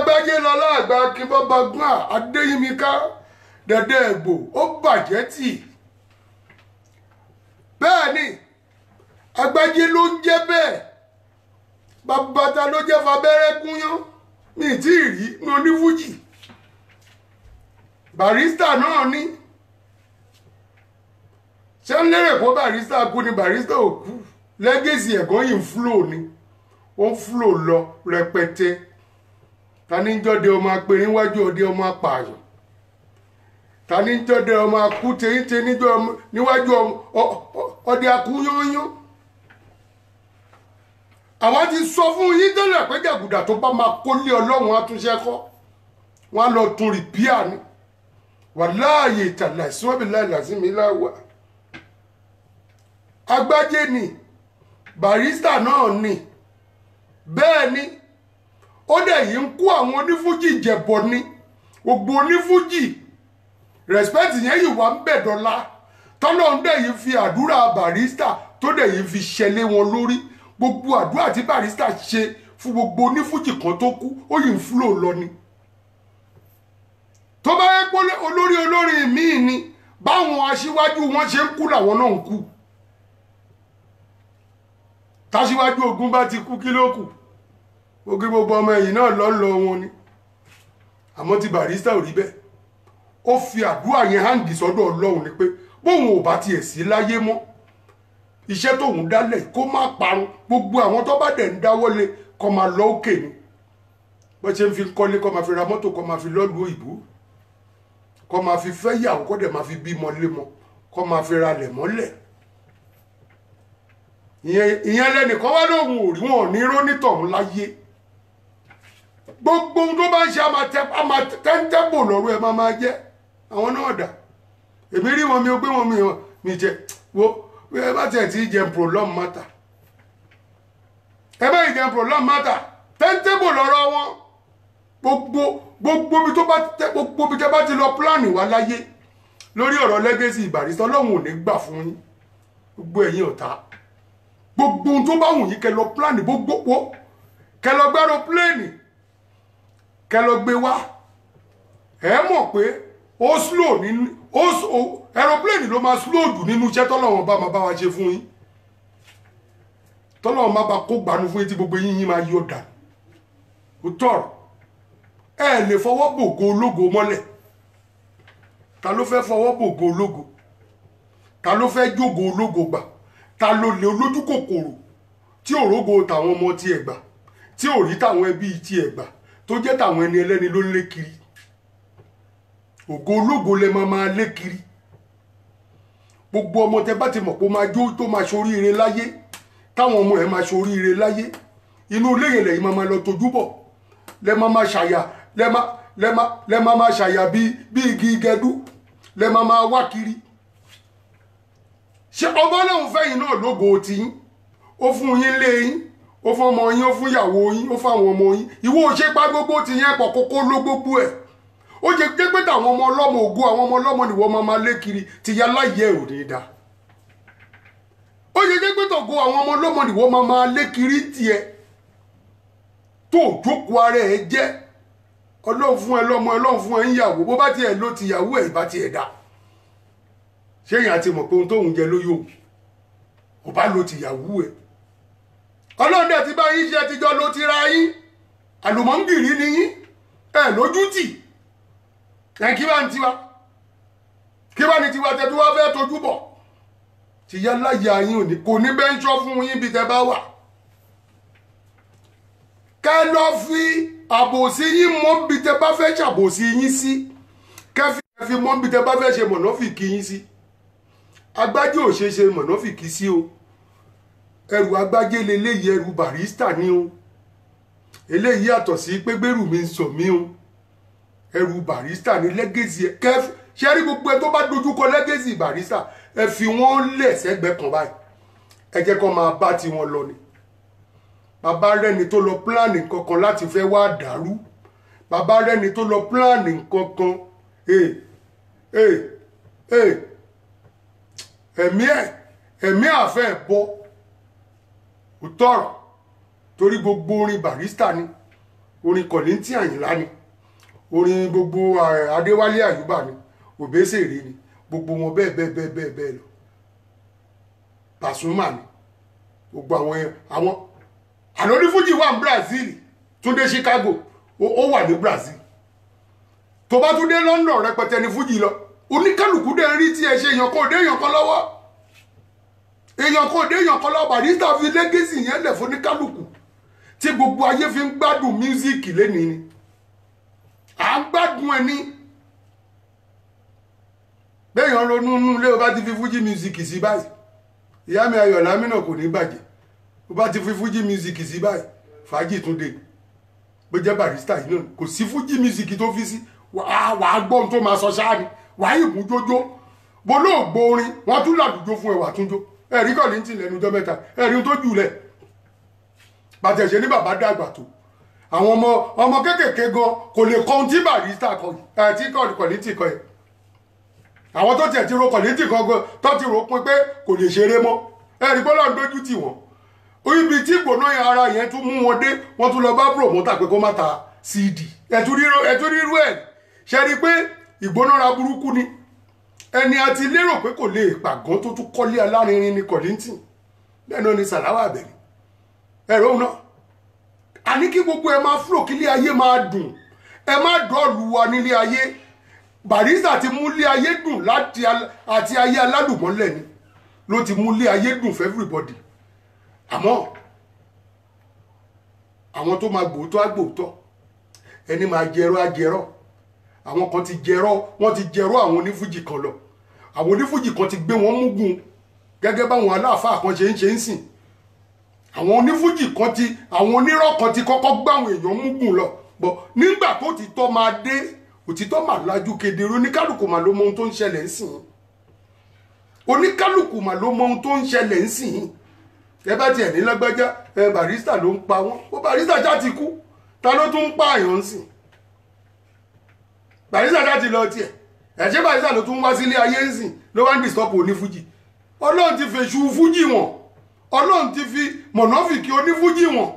Agbájé lọlá àgbà kí bọ́ba gbọ́n Adéyínmíká dẹ̀dẹ̀ ẹ̀gbò ó bàjẹ́ tì. Bẹ́ẹ̀ ni Agbájé ló ń jẹ́ bẹ́ẹ̀. Bàbá ta ló jẹ́ fabẹ́rẹ́ gúnyán mi tí ì rí ní onífújì. Barrister náà ní. Ṣé ń lérè pé Barrister kú ni Barrister ò kú? Legacy ẹ̀gán yìí ń flow ni. Ó ń flow lọ rẹpẹtẹ. Ta ní jọ́dẹ ọmọ apẹ̀rin níwájú ọdẹ ọmọ apààyàn. Ta ní jọ́dẹ ọmọ akú téńté níwájú ọdẹ akú yányán. Àwọn ti sọ fún yín tẹ́lẹ̀ pé jàgùdà tó bá máa kólé Ọlọ́run àtúnṣe kọ́. Wọ́n á lọ tún rìpíà ni. Wàláàyè ìtàlà ìsúnwọ́bì láìlàsími láwà. Agbájé ni Barrister náà ni. Bẹ́ẹ̀ ni ó dẹ̀ yìí ń kó àwọn onífújì jẹ̀bọ̀ ni. Gbogbo onífújì respect yẹn yìí wà ń bẹ̀ dọ́là. Tọ́lọ́run dẹ̀ yìí fi àdúrà Barrister tó dẹ̀ yìí fi ṣẹlẹ̀ wọn lórí. Gbogbo àdúrà tí Barrister ṣe fún gbogbo onífújì kan tó kú ó yìí ń flow lọ ni. Tó bá yẹ pé olórí míì ni báwọn aṣíwájú wọn ṣe ń kú làwọn náà ń kú. Táṣíwájú ogun bá ti kú kí ló kù? Gbogbo ọmọ ẹ̀yìn náà lọ wọn ni. Àmọ́ ti Barrister ò rí bẹ́ẹ̀. Ó fi àdúrà yẹn hàǹgì sọ́dọ̀ Ọlọ́run ni pé bóun ò bá tiẹ̀ sí láyé mọ́. Iṣẹ́ tóun dálẹ̀ kó má parun. Gbogbo àwọn tó bá dẹ̀ ń dáwọ́lé kó máa lọ òkè ni. Bó ṣe ń fi kọ́lé kó máa fi ra mọ́tò kó máa fi lọ́lùú òyìnbó. Kó máa fi fẹ́ yàwó kó dẹ̀ máa fi bímọ lémọ. Kó máa fi ra lẹ̀ mọ́lẹ̀. Ìyẹn lẹ́nìkan wá lóhun ò rí wọn ò ní rónítọ̀hún láyé. Gbogbo ohun tó bá ń ṣe àmà tẹ́ńtẹ́bò lọ́rọ̀ ẹ̀ máa jẹ́ àwọn náà dà. Èmi rí wọn mi ó gbé wọn mi jẹ wo ẹ bá tẹ̀ tí jẹun prolong matter. Ẹ bá ìjẹun prolong matter tẹ́ńtẹ́bò lọ́rọ̀ wọn. Gbogbo bí tẹ́ bá ti lọ pílánì wá láyé lórí ọ̀rọ̀ legacy Barrister Ọlọ́run ò ní gbà fún yín. Gbogbo ẹ̀yin ọ̀tá. Gbogbo ohun tó bá wù yín kẹ́ lọ pílánì gbogbo kẹ́ lọ gbé aeroplane kẹ́ lọ gbé wá. Ẹ mọ̀ pé ó slow nínú aeroplane ló máa slow jù nínú iṣẹ́ tọ́lọ́run bá máa bá wa ṣe fún yín. Tọ́lọ́run máa bá kó gbanú fún yín tí gbogbo yín máa yọ dà. Ó tọ̀rọ̀. Ẹ lè fọwọ́ bògo ológo mọ́lẹ̀. Ta ló fẹ́ fọwọ́ bògo ológo? Ta ló fẹ́ jógo ológo gbà? Ta ló lè olójú kòkòrò tí òrógo tàwọn ọmọ tí ẹ gbà tí ò rí tàwọn ẹbí tí ẹ gbà tó jẹ́ tàwọn ẹni ẹlẹ́ni ló lé kiri? Ògo ológo lẹ máa lé kiri. Gbogbo ọmọ tẹ bá ti mọ̀ pé máa jó tó máa ṣoríire láyé táwọn ọmọ ẹ máa ṣoríire láyé inú ilé yẹn lẹ́yìn máa lọ tójú bọ̀ lẹ máa ṣàyà lẹ máa ṣàyà bí igi gẹdú lẹ máa wá kiri. Ṣé ọmọ náà fẹ́ yín náà lógo tí yín ó fún yín lé yín ó fún ọmọ yín ó fún ìyàwó yín ó fún àwọn ọmọ yín ìwọ ò ṣe pa gbogbo ti yẹn pọ̀ kókó ló gbogbo ẹ̀ ó jẹ́ pé táwọn ọmọ ọlọ́mọ ògo àwọn ọmọ ọlọ́mọ nìwọ máa lé kiri ti ya láyé ò ní dá ó jẹ́ pé tògo àwọn ọmọ ọlọ́mọ nìwọ máa lé kiri tiẹ̀ tó jókòó ara ẹ̀ jẹ́ Ọlọ́run fún ẹ lọ́mọ Ọlọ́run fún ẹ ń yàwó bó bá tiẹ̀ ló ti yàwó ẹ̀ ìbá tiẹ̀ dá ṣé èèyàn ti mọ̀ pé ohun tóun jẹ ló yóò ò bá lo tìyàwó ẹ̀ Ọlọ́run dẹ̀ ti bá yín ṣe tijọ́ ló ti ra yín àlùmọ́ǹgìrì ni yín ẹ̀ lójú tì ẹ̀ kí bá ní tiwa tẹ́ tó wá fẹ́ tójú bọ̀ tìyá láyà yín kò ní bẹ́ńṣọ́ fún yín bí tẹ́ bá wà kẹ́ lọ fi àbòsí yín mọ́ bí tẹ́ bá fẹ́ ṣàbòsí yín sí kẹ́ fi mọ́ bí tẹ́ bá fẹ́ ṣe mọ̀nàfìkì yín sí. Agbájé ò ṣe mọ̀nàfìkì sí o ẹrù Agbájé leléyìí ẹrù Barrister ni o eléyìí yàtọ̀ sí pé gbèrú mi ń sọ mí o ẹrù Barrister ni legacy ẹ ṣe rí gbogbo ẹ tó bá dojúkọ legacy Barrister ẹ fi wọ́n lẹ̀ sẹ́gbẹ̀ẹ́ kan báyìí ẹ jẹ́ kó máa bá tiwọn lọ ni. Bàbá rẹni tó lọ pílánì kankan láti fẹ́ wá dàrú bàbá rẹni tó lọ pílánì kankan ẹ̀mí àfẹ́ bọ́ ò tọ̀rọ̀ torí gbogbo orin Barrister ni orin Kọ̀líńtì Àyìnlá ni, orin gbogbo Adéwálé Àyùbá ni, Òbésèré ni, gbogbo wọn bẹ́ẹ̀ lọ. Pasuma ni, gbogbo àwọn àlórí fújì wà ní Brazil, Túndé Chicago ó wà ní Brazil, tó bá tún dé London rẹpẹtẹ ní fújì lọ. Oníkálùkù dẹ̀ rí tí ẹ ṣe èèyàn kò dé èèyàn kan lọ́wọ́, èèyàn kò dé èèyàn kan lọ́wọ́. Barrister fi legacy yẹn lẹ̀ fún oníkálùkù tí gbogbo ayé fi ń gbádùn mísíkì lénìí ni, à ń gbádùn ẹni. Béèyàn ronú nú ilé o bá ti fi fújì mísíkì sí báyìí, ìyá mi Ayọ̀ Lámínà kò ní bàjẹ́, o bá ti fi fújì mísíkì sí báyìí fàájì tún dé. Bó jẹ́ Barrister yìí náà kò sí fújì mísíkì tó fi sí, wàá gbọ́n tó máa sọ ṣáà ni, wàá ìbú jójó bó lóò gbórin wọ́n tún làdújó fún ẹwà túnjó. Ẹ̀rí Kọ̀líńtì lẹ́nu ọjọ́ mẹ́ta, ẹ̀rí tó jùlẹ̀ bàtẹ̀ ṣe ní bàbá dàgbà tó. Àwọn ọmọ kéékèèké gan kò lè kọ ohun tí Barrister kọ tí Kọ̀líńtì kọ yẹn. Àwọn tó tiẹ̀ ti ro Kọ̀líńtì kan gan tó ti rò pin pé kò lè ṣeré mọ́, ẹ̀rí bọ́lá ń dójú tì wọ́n. Ibi tí gbóná ara yẹn tún mú wọn dé, wọ́n tún lọ bá promoter pé kó má ta CD. ẹ̀tún rírú ẹ̀ ṣe rí pé ìgbónára burúkú ni. Ẹni àti lérò pé kò lè pàgán tó tún kọ́lé alárinrin ní Kọ̀líńtì, bẹ́ẹ̀ náà ni Sàláwà Àbẹ̀ní ẹ̀rọ náà. A ní kí gbogbo ẹ máa fúrò, kí ilé ayé máa dùn, ẹ má dọ́ọ̀lù wa nílé ayé. Barrister ti mú ilé ayé dùn àti ayé alálùmọ́lẹ̀ ni ló ti mú ilé ayé dùn for everybody. Àmọ́ àwọn tó máa gbòótọ́ á gbòótọ́, ẹni máa jẹrọ á jẹrọ. Àwọn kan ti jẹrọ, wọ́n ti jẹrọ àwọn onífújì kan lọ. Àwọn onífújì kan ti gbé wọn múgun gẹ́gẹ́ báwọn aláàfáà kan ṣe ń sìn. Àwọn onífújì kan ti, àwọn onírọ́ kan ti kọ́kọ́ gbá àwọn èèyàn múgun lọ. Bọ̀ nígbà tó ti tọ́ máa dé, òtítọ́ máa lajú kedere. Oníkálùkù mà ló mọ ohun tó ń ṣẹlẹ̀ ń sìn. Oníkálùkù mà ló mọ ohun tó ń ṣẹlẹ̀ ń sìn. Ẹ bá tiẹ̀ ní lágbájá Barrister ló ń pa wọ́n, ó Barrister já ti kú, ta ló tún ń pa àyàn ń sìn? Barrister já ti lọ tiẹ̀, ẹ̀ṣẹ́ Barrister ló tún wá sílé ayé ń sìn ló wá ń dìstọ́pù onífújì. Ọlọ́run ti fèṣù fújì wọn, Ọlọ́run ti fi mọ̀nàfìkì onífújì wọn,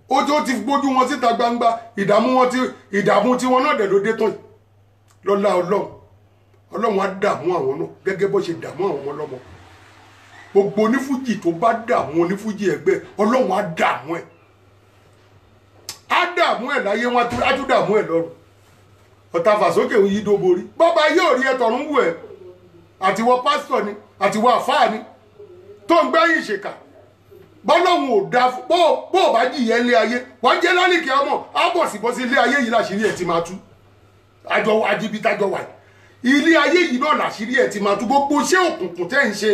ó ti gbójú wọn síta gbangba. Ìdààmú tí wọn náà dẹ̀ ló dé tán yìí. Lọ́lá Ọlọ́run á dààmú àwọn náà gẹ́gẹ́ bó ṣe dààmú àwọn ọmọ ọlọ́mọ. Gbogbo onífújì tó bá dààmú onífújì ẹgbẹ́, Ọlọ́run á dààmú ẹ̀. Á dààmú ẹ̀ láyé, wọn á tún dààmú ẹ̀ lọ́run. Ọ̀tá fàsókè yìí dó borí. Bọ́ba yóò rí ẹtọ̀rún wù ẹ̀, àtiwọ́ pásítọ̀ ni, àtiwọ́ àfáà ni, tó ń gbẹ́yìn ìṣèkà. Bọ́lọ́hun ò dá bó ò bá jìyẹ ilé ayé, wọ́n jẹ́ lálìkẹ́ ọmọ, á bọ̀ sí bọ́ sí ilé ayé yìí láṣìírí ẹ̀ ti máa tú. Àjọ ajibítájọ wà. Ilé ayé yìí náà láṣìírí ẹ̀ ti máa tú. Gbogbo iṣẹ́ òkùnkùn tẹ́ ń ṣe,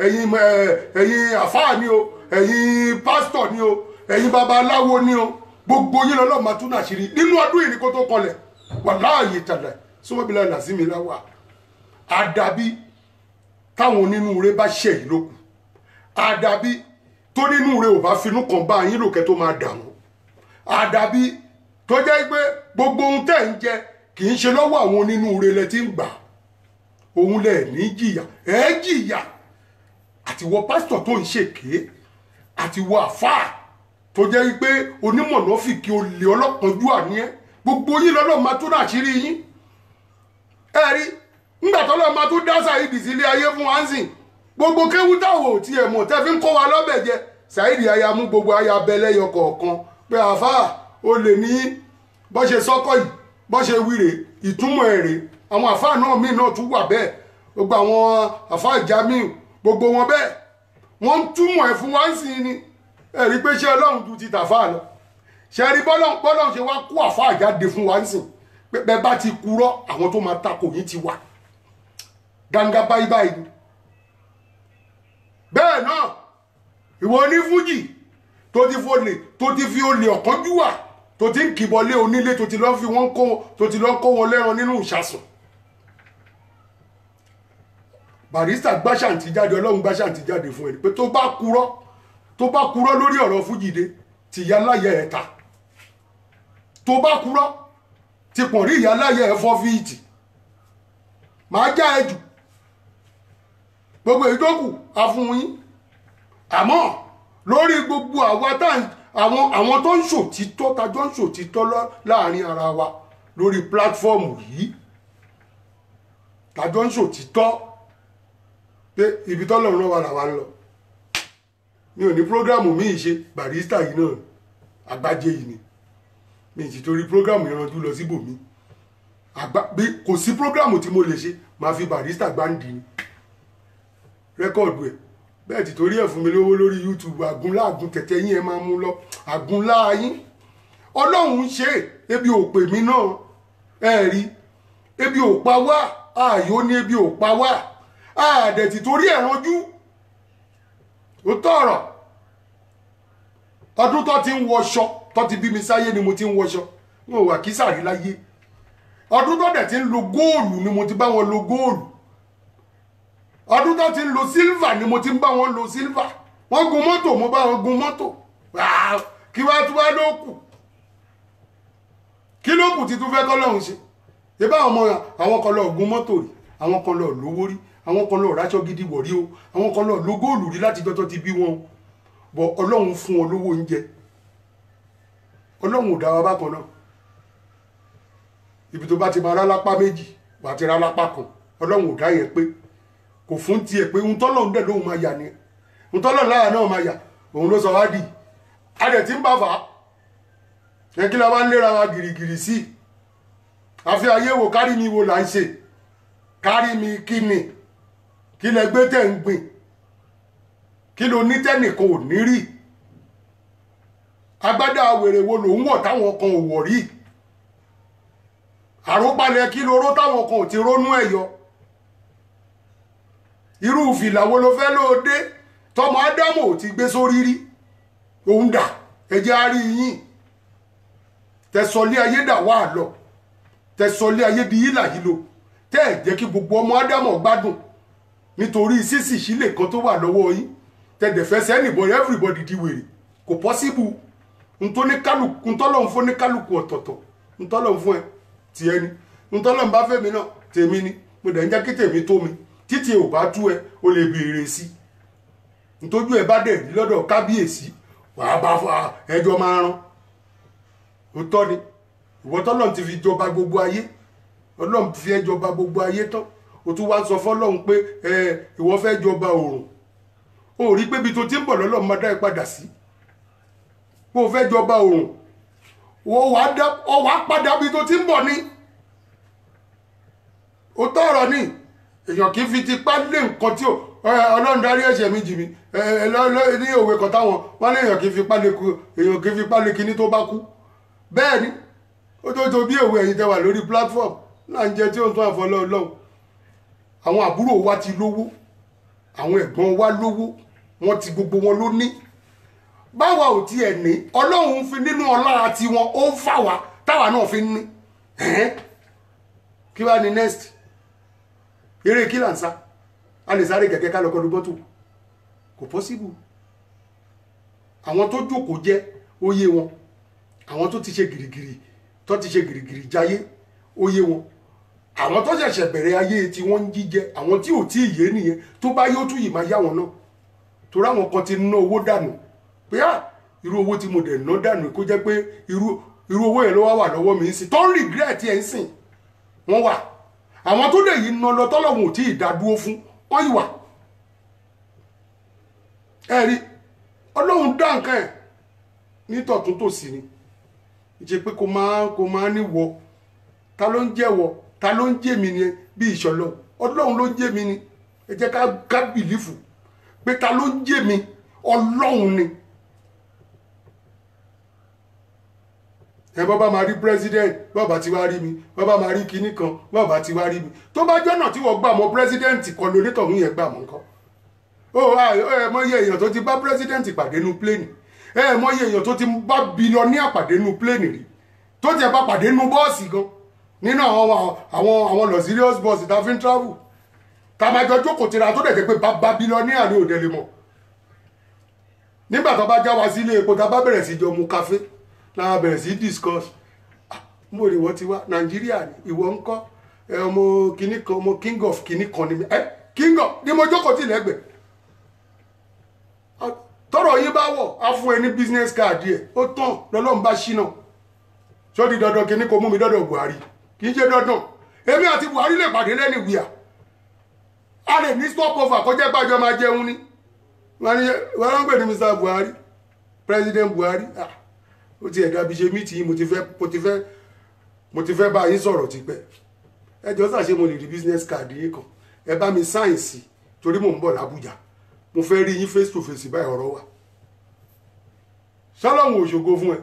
ẹ̀yin àfáà ni o, ẹ̀yin pásítọ̀ ni o, ẹ̀yin babaláwo ni o, gbogbo yín lọ́lọ́ máa tún àṣírí nínú ọdún yìí ní kó tó kọlẹ̀. Wàláhì tàlẹ̀ súnmọ́bìlà làzími láwà. Àdàbí táwọn onínúure bá ṣe yìí lókù, àdàbí tó nínúure ò bá finú kan bá yín lòkẹ́ tó máa dààmú, àdàbí tó jẹ́ pé gbogbo ohun tẹ́ ń jẹ kì í ṣe lọ́wọ́ àwọn onínúure lẹ ti ń gbà, òun lẹ̀ ní jìyà, jìyà. Àtiwọ́ pásítọ̀ tó ń ṣèké, àtiwọ́ àfáà tó jẹ́ pé onímọ̀nàfìkì olè ọlọ́pàájú àníyẹ́, gbogbo yín lọ́lọ́ máa tún àṣírí yín. Ẹ̀rí ńgbà tọ́lọ́ máa tún dá Saheed sílé ayé fún wa ń sìn, gbogbo kéwú táwọn ò tiẹ̀ mọ̀ tẹ́ fi ń kó wa lọ́bẹ̀ jẹ. Saheed aya mú gbogbo aya bẹlẹ́yọ kọ̀ọ̀kan pé àfáà ó lè ní bọ́ ṣe sọ́kọ̀ yìí, bọ́ ṣe wíre ìtumọ̀ ẹ̀rẹ̀. Àwọn àfáà náà míì náà tún wà bẹ́ẹ̀, gbogbo àwọn àfáà Jamiu gbogbo wọn bẹ́ẹ̀, wọ́n ń túmọ̀ ẹ̀ fún wa ń sìn ni. Ẹ̀rí pé ṣé Ọlọ́run ju ti tàfáà lọ. Ṣe rí bọ́lọ́run ṣe wá kó àfáà jáde fún wa ń sìn pé bẹ́ẹ̀ bá ti kúrọ́ àwọn tó máa takò yín ti wà. Gàǹgà báyìí báyìí. Bẹ́ẹ̀ náà ìwọ onífújì tó ti fi olè ọ̀kánjúwà tó ti ń kìbọlé onílé tó ti lọ kó wọn lẹ́ran nínú ìṣàsùn. Barrister gbáṣàǹtì jáde, Ọlọ́run gbáṣàǹtì jáde fún ẹni pé tó bá kúrọ́ lórí ọ̀rọ̀ fújìde ti ìyá láyé ẹ̀ ta, tó bá kúrọ́ ti pọ̀n rí ìyá láyé ẹ̀ fọ́ fíìtì, máa já ẹ jù gbogbo ìdókù afún yín. Àmọ́ lórí gbogbo àwọn tó ń ṣòtítọ́ tajọ́ ń ṣòtítọ́ láàrin ara wa lórí pílátífọ́ọ̀mù yìí tajọ́ ń ṣòtítọ́ pé ibi tọ́lọ́run náà wà làwa ń lọ mi ò ní prógrámù míì ṣe Barrister yìí náà Àgbájé yìí ni mi ti torí prógrámù ìranjú lọ síbòmí bí kò sí prógrámù tí mo lè ṣe máa fi Barrister gbáǹdì ni rẹ́kọ̀dù ẹ̀ bẹ́ẹ̀ ti torí ẹ̀ fún mi lówó lórí YouTube àgúnlá àgún tẹ̀tẹ̀ yín ẹ máa mú lọ àgúnlá yín ọlọ́run ṣe ebi ò pè mí náà ẹ rí ebi ò pa wá ààyò ní ebi ò pa wá àdẹ̀ ti torí ẹ̀ ranjú ó tọ̀rọ̀ ọdún tó ti ń wọṣọ tó ti bí mi sáyé ni mo ti ń wọṣọ wọn ò wà kí sàrí láyé ọdún tó dẹ̀ ti ń lo góòlù ni mo ti bá wọn lo góòlù ọdún tó ti ń lo sílvà ni mo ti ń bá wọn lo sílvà wọ́n gun mọ́tò mo bá wọn gun mọ́tò kí wá tí wá ló kù kí ló kù tí tún fẹ́ kọ́lọ́hún ṣe ìbá àwọn kan lọ gun mọ́tò rí àwọn kan lọ lówó rí àwọn kan lọ ráṣọ gidi wọ̀ rí o àwọn kan lọ lo góòlù rí láti jọ́tọ́ ti bí wọn bọ̀ ọlọ́run fún wọn lówó oúnjẹ ọlọ́run ò dá wa bákan náà ibi tó bá ti máa rá lápá méjì wà á ti rá lápá kan ọlọ́run ò dá yẹn pé kò fún tiẹ̀ pé ohun tọ́lọ́run dẹ̀ lóhun máa yà ni ohun tọ́lọ́run láyà náà máa yà òun ló sọ wá dì adẹ̀ tí ń bá fà á ẹ kí la wá ń léra wa gìrìgìrì sí àfi ayé wo kárí mi wo là ń ṣe kárí mi kí ni kí lẹ gbé tẹ̀ ń gbìn kí ló ní tẹ́nìkan ò ní rí agbádá wèrè wo ló ń wọ̀ táwọn kan ò wọ̀ rí àrópalẹ̀ kí ló ró táwọn kan ò ti rónú ẹ̀ yọ irú fìlà wo ló fẹ́ lóde tọmọ ádámù ò ti gbé sórí rí òun dà ẹjẹ́ á rí yín tẹ̀sọ̀lé ayé dà wá lọ tẹ̀sọ̀lé ayé di yílà yìí lo tẹ́ ẹ̀ jẹ́ kí gbogbo ọmọ ádámù gbádùn nítorí sísì sílè kan tó wà lọ́wọ́ yín tẹ̀dẹ̀ fẹ́ sẹ́nìbọ̀ everybody di wèrè kò possible ntọ́lọ́hún fún ní kálukú ọ̀tọ̀ọ̀tọ̀ ntọ́lọ́hún fún ẹ tiẹ̀ ni ntọ́lọ́hún bá fẹ́ mi náà tèmi ni mo dẹ̀ ń jẹ́ kí tèmi tó mi títí ò bá tú ẹ o lè béèrè sí ntójú ẹ bá dẹ̀ rí lọ́dọ̀ kábíyèsí wàá bá ẹjọ́ máa rán òótọ́ ni ìwọ tọ́lọ́hún ti fi jọba gbogbo ayé ọlọ́hún fi ẹ jọba gbogbo ayé tán o tún wá sọ fọ́lọ́hún pé ìwọ fẹ́ jọba òrùn o rí pé ibi tó ti ń bọ̀ lọ́lọ́hún máa dá ẹ padà sí pé o fẹ́ jọba òrùn ọ wàá padà bí tó ti ń bọ̀ ní o tọrọ ní èèyàn kì í fi tipá lé nǹkan tí ọlọ́run darí ẹ̀ṣẹ̀ mi jì mí ní òwe kan táwọn wọn lé èèyàn kì í fi pá lé kíní tó bá kú bẹ́ẹ̀ ni ó tó bí òwe ẹ̀yin tẹ́ wà lórí platform náà ń jẹ tí ó ń tún àfọlọ́ ọlọ́run àwọn àbúrò wa ti lówó àwọn ẹ̀gbọ́n wa lówó wọ́n ti gbogbo wọn ló ní báwa ò tiẹ̀ ní ọlọ́run fi nínú ọlára tiwọn ó ń fà wá táwa náà fi ń ní kí wá ní next eré kí là ń sá a lè sáré kẹ̀kẹ́ ká lọ kọlu bọ́tù kò possible àwọn tó jókòó jẹ́ oyé wọn àwọn tó ti ṣe gìrìgìrì jayé oyé wọn àwọn tó ṣẹ̀ṣẹ̀ bẹ̀rẹ̀ ayé tí wọ́n ń jíjẹ àwọn tí ò tí ì yé nìyẹn tó bá yóò tún yìí máa yá wọn náà torí àwọn kan ti ná owó dànù pé irú owó tí mo dẹ̀ ná dànù kó jẹ́ pé irú owó yẹn ló wà lọ́wọ́ mi ń sìn tó ń regret ẹ̀ ń sìn wọ́n wà àwọn tó lè yí ná lọ tọ́lọ́hun ò tí ì dádúró fún wọ́n yìí wà ẹ rí ọlọ́run dá nǹkan ẹ̀ nítọ̀tún tòsì ni ìṣe pé kò máa níwọ ta ló ń jẹ́wọ́ ta ló ń jẹ́ mi ni bí ìṣọ̀lọ́ ọlọ́run ló ń jẹ́ mi ni ẹ jẹ́ ká bìlífù pé ta ló ń jẹ́ mi ọlọ́run ni ẹ bàbá máa rí president bàbá ti wá rí mi bàbá máa rí kinní kan bàbá ti wá rí mi tó bá jọ́nà tí wọ́n gbà mọ́ president kan lónítọ̀hún yẹn gbà mọ́ nǹkan ẹ mọyì èèyàn tó ti bá president pàdé nu plane ẹ mọyì èèyàn tó ti bá billionaire pàdé nu plane rí tó ti bá pàdé nu bọ́ọ̀sì gan nínú àwọn luxurious bus tá a fi ń travel tá a máa jọ jókòó tira tó dẹ̀ jẹ́ pé bàbá billionaire ni òde lè mọ̀ nígbà tó bá já wa sí ilé epo tá a bá bẹ̀rẹ̀ sí jọ mu café náà bẹ̀rẹ̀ sí discuss mo rí wọ́n ti wá nàìjíríà ni ìwọ ń kọ́ ọmọ kìíní kan ọmọ king of kìíní kan ni king of ni mo jókòó tì lẹ́gbẹ̀ẹ́ tọ́rọ̀ yín bá wọ̀ á fún ẹ ní business card ẹ̀ ó tán lọ́lọ́run bá ṣínà ṣó di dandan kí ní kó mú mi dọ́dọ̀ Buhari kì í ṣe dandan èmi àti Buhari lè pàdé lẹ́nu ìwìyà a lè ní stop over kọjá gbàjọ máa jẹun ní wọ́n ń pè ní Mr. Buhari President Buhari ó ti ẹ̀dá bí ṣe mítì yìí mo ti fẹ́ bá yín sọ̀rọ̀ tipẹ́ ẹjọ́ sàṣe mo lè rí business card yìí kan ẹ bá mi sáyẹ̀nsì torí mò ń bọ̀ l'Abuja mo fẹ́ rí yín face to face báyìí ọ̀rọ̀ wa ṣọ́lọ́hun òṣògo fún ẹ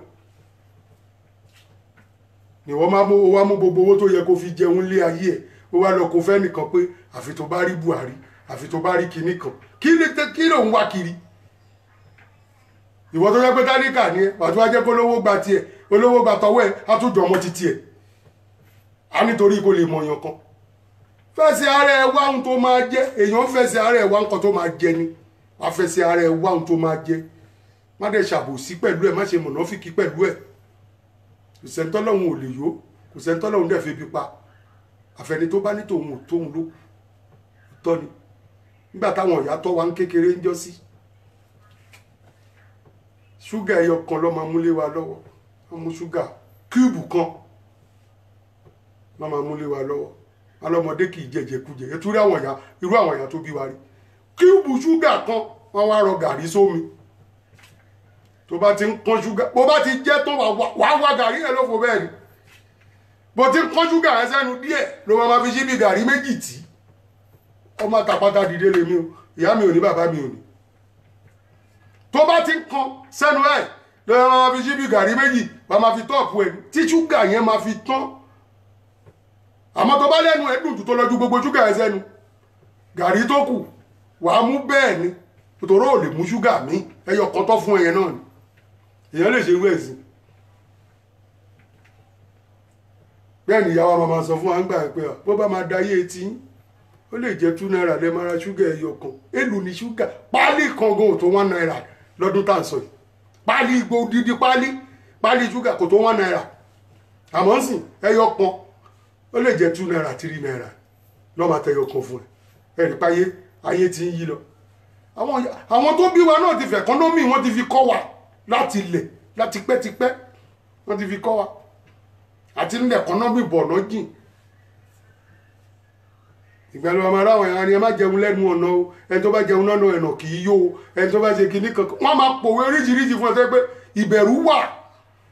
ni wọ́n máa wá mú gbogbo owó tó yẹ kó fi jẹun lé ayé ẹ̀ ó wá lọ kó fẹ́ nìkan pé àfi tó bá rí Buhari àfi tó bá rí kinní kan kí ló ń wá kiri ìwọ tó yẹ pé tálíkà ni ẹ pàtó wá jẹ́ pé olówó gba tiẹ̀ olówó gba tọwọ́ ẹ á tún jọ ọmọ títí ẹ̀ á nítorí kó lè mọ̀yàn kan fẹsẹ̀ ara ẹ wá ohun tó máa jẹ èèyàn fẹsẹ̀ ara ẹ wá nǹkan tó máa jẹ ni wá fẹsẹ̀ ara ẹ wá ohun tó máa jẹ má dẹ̀ ṣàbòsí pẹ̀lú ẹ má ṣe mọ̀nàfíkì pẹ̀lú ẹ kò sẹ́ńtọ́lọ́hún ò lè yó kò sẹ́ńtọ́lọ́hún dẹ̀ fi bí pa àfẹni tó bá ní tòun ò tóun ló tọ́ ni nígbà táwọn ìyá tọ́ wa ń kékeré ń jọ́ sí ṣúgà ẹyọ kan ló máa múlé wa lọ́wọ́ wọ́n mú ṣúgà kíùbù kan ló máa múlé wa lọ́wọ́ alọ́mọdé kì í jẹjẹkújẹ ètúrí irú àwọn ìyá tó bí wa rí kíùbù ṣúgà kan wọ́n wá rọ gàrí sómi tó bá ti ń kán ṣúgà bó bá ti jẹ́ tó wàá wá gàrí ẹ̀ lófo bẹ́ẹ̀ ni bó ti ń kán ṣúgà ẹ̀ sẹ́nu díẹ̀ ló máa fi ṣíbí gàrí méjì tí ọmọ àtàpátá dìde lèmi o ìyá mi ò ní bàbá mi ò ní tó bá ti ń kan sẹ́nu ẹ̀ ló máa fi ṣíbí gàrí méjì máa fi tọ́ọ̀pù ẹ̀ tí ṣúgà yẹn máa fi tán àmọ́ tó bá lẹ́nu ẹ̀ dùn tó lọ́jú gbogbo ṣúgà ẹ̀ sẹ́nu gàrí tó kù wàá mú bẹ́ẹ̀ ni tòtòrò ò lè mú ṣúgà mi ẹyọ kan tó fún ẹyẹ náà ni èèyàn lè ṣe irú ẹ̀sìn bẹ́ẹ̀ ni ìyàwó máa sọ fún wa ń gbà pé bó bá máa dayé etí ó lè jẹ́ 2 náírà lẹ́ máa ra ṣúgà ẹyọ kan èlò ní ṣúgà páálí kan gan ò tó 1 náírà lọ́dún tá à ń sọ yìí páálí igbó dídí páálí ṣúgà kò tó 1 náírà àmọ́ sìn ẹyọ kan ó lè jẹ́ 2 náírà 3 náírà lọ́ máa tẹ ẹyọ kan fún ẹ ẹ̀rí páyé ayé ti ń yí lọ àwọn tó bí wa náà ti fẹ́ kọ́nọ́mì wọ́n ti fi kọ́ wa láti ilẹ̀ láti pẹ́tipẹ́ wọ́n ti fi kọ́ wa àti nílẹ̀ kọ́nọ́mì bọ̀nà jìn ìgbàlú ọmọ aráwọ̀ ẹ̀hán ni ẹ má jẹun lẹ́nu ọ̀nà o ẹni tó bá jẹun lọ́nà ẹ̀nà kì í yó o ẹni tó bá ṣe kìíní kankan wọ́n máa pòwe oríṣiríṣi fún ẹ pé ìbẹ̀rù wà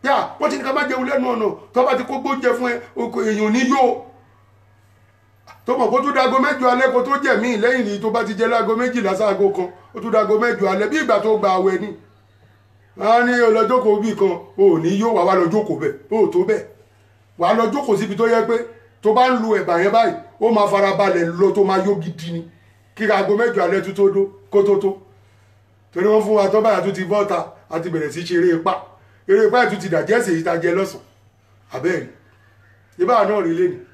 yá wọ́n ti ní ká má jẹun lẹ́nu ọ̀nà tó bá ti kó gbóúnjẹ fún ẹ èèyàn ní yó tó mọ̀ kó tún dago 8 alẹ́ kó tó jẹ̀ míì lẹ́yìn ní tó bá ti jẹ lágo 12 sáago kan ó tún dago 8 alẹ́ bí ìgbà tó gba àwẹ̀ ni a ní ọlọ́jókòó bí kan ò ní yó wà lọ jókòó bẹ̀ ó tó bẹ̀ wà lọ jókòó síbi tó yẹ pé tó bá ń lu ẹ̀bà yẹn báyìí ó máa farabalẹ̀ lọ tó máa yó gidi ni kí aago 8 alẹ́ tún tó dó kó tó tó torí wọ́n fún wa tó báyà tó ti bọ́ta àti bẹ̀rẹ̀ sí ṣe eré ipá ètò ti dàjẹ́ sí ìta jẹ lọ́sàn àbẹ́ẹ̀rí ibà náà rí lẹ́nu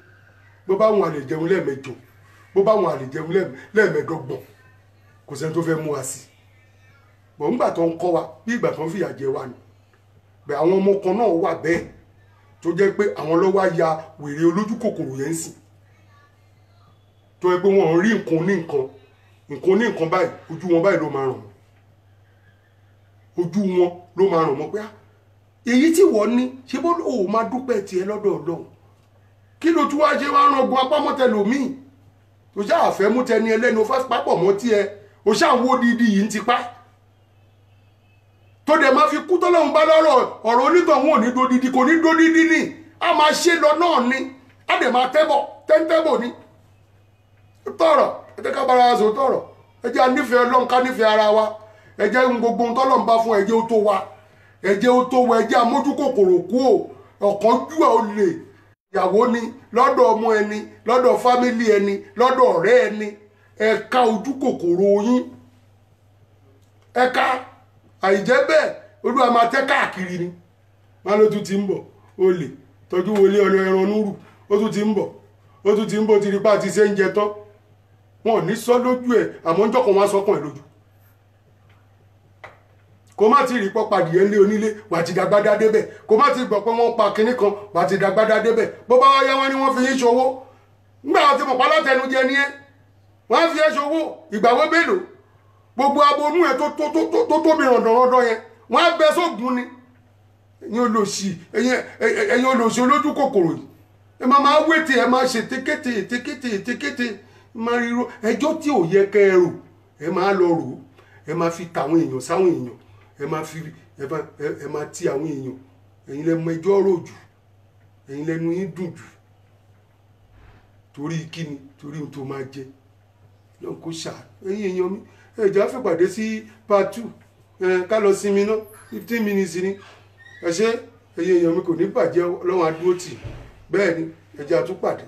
bó bá wọn àlè jẹun lẹ́ẹ̀mẹjọ bó bá wọn àlè jẹun lẹ́ẹ̀mẹdọ́gbọ̀n kò sẹ́ni tó fẹ́ mú wa sí bọ̀ ńgbà tó ń kọ́ wa bí ìgbà tó ń fìyà jẹ wa ni bẹ̀ àwọn ọmọ kan náà wà bẹ́ẹ̀ tó jẹ́ pé àwọn lọ́wọ́ ya wèrè olójú kòkòrò yẹn ń sìn tó yẹ pé wọ́n rí nǹkan ní nǹkan báyìí ojú wọn báyìí ló máa ràn wọ́n ojú wọn ló máa ràn wọ́n pé èyí tí wọ́n ní ṣe bó o máa dúpẹ́ tiẹ̀ lọ́dọ̀ Ọlọ́run kí ló tún wá ṣe wá ran ogun apámọ́tẹlòmíì o ṣáà fẹ́ mú tẹni ẹlẹ́nu o fẹ́ pápọ̀ mọ́ tiẹ̀ o ṣáà wó dídí yìí ń ti pa tó dẹ̀ máa fi kú tọ́lọ́run bá lọ́rọ̀ ọ̀rọ̀ onítọ̀hún ò ní dodidi kò ní dodidi ni a máa ṣe lọ náà ni a dẹ̀ máa tẹ́bọ̀ ni tọ̀rọ̀ ẹ jẹ́ ká bára wa sọ tọ̀rọ̀ ẹ jẹ́ a nífẹ̀ẹ́ Ọlọ́run ká nífẹ̀ẹ́ ara wa ẹ jẹ́ gbogbo ohun tọ́lọ́run bá fún ẹ jẹ́ ó tó wa ẹ jẹ́ ó tó wa ẹ jẹ́ amójúkòkòrò kú ò ọ̀kánjúwà olè ìyàwó ni lọ́dọ̀ ọmọ ẹni lọ́dọ̀ fámílì ẹni lọ́dọ̀ ọ̀rẹ́ ẹni ẹ̀ka ojúkòkòrò yín ẹ̀ka àìjẹ́ bẹ́ẹ̀ Olúwa máa tẹ́ káàkiri ni máa ló tún ti ń bọ̀ olè tọ́jú wọlé ọ̀nà ẹran núrù ó tún ti ń bọ̀ ti rí pa àti ṣe ń jẹ tán wọn ò ní sọ lójú ẹ̀ àmọ́ ń jọ́kàn wọn sọ́kàn ẹ̀ lójú kò má ti rí pọ́pàdé ẹ̀ lé onílé wà ti dàgbádá débẹ̀ kò má ti gbọ́ pé wọ́n pa kinní kan wà ti dàgbádá débẹ̀ bó bá wáyá wọn ni wọ́n fi yín ṣòwò nígbà wọn ti mọ̀ pa látẹnujẹ ni ẹ́ wọ́n fi ẹ́ ṣòwò ìgbàwó mélòó gbogbo abonú ẹ tó tóbi rọ̀dọ̀rọ̀dọ̀ yẹn wọ́n á bẹ sógun ni ẹ̀yin olòṣì olójú kòkòrò yìí ẹ máa wéte ẹ máa ṣe tékété máa ríro ẹjọ́ tí ò yẹ kẹ́ ẹ rò ẹ máa lọ rò ó ẹ máa fi tàwọn èèyàn sáwọn èèyàn ẹ máa ti àwọn èèyàn ẹ̀yin lẹ mọ ẹjọ́ rò jù ẹ̀yin lẹ́nu yín dùn jù torí kíni torí ohun tó máa jẹ náà kó ṣá ẹ̀yin èèyàn mi ẹ̀já fẹ́ pàdé sí part 2 ká lọ sinmi náà 15 minutes ni ẹ ṣe ẹ̀yin èèyàn mi kò ní bàjẹ́ Ọlọ́run á dúró tì bẹ́ẹ̀ ni ẹ̀já tún pàdé.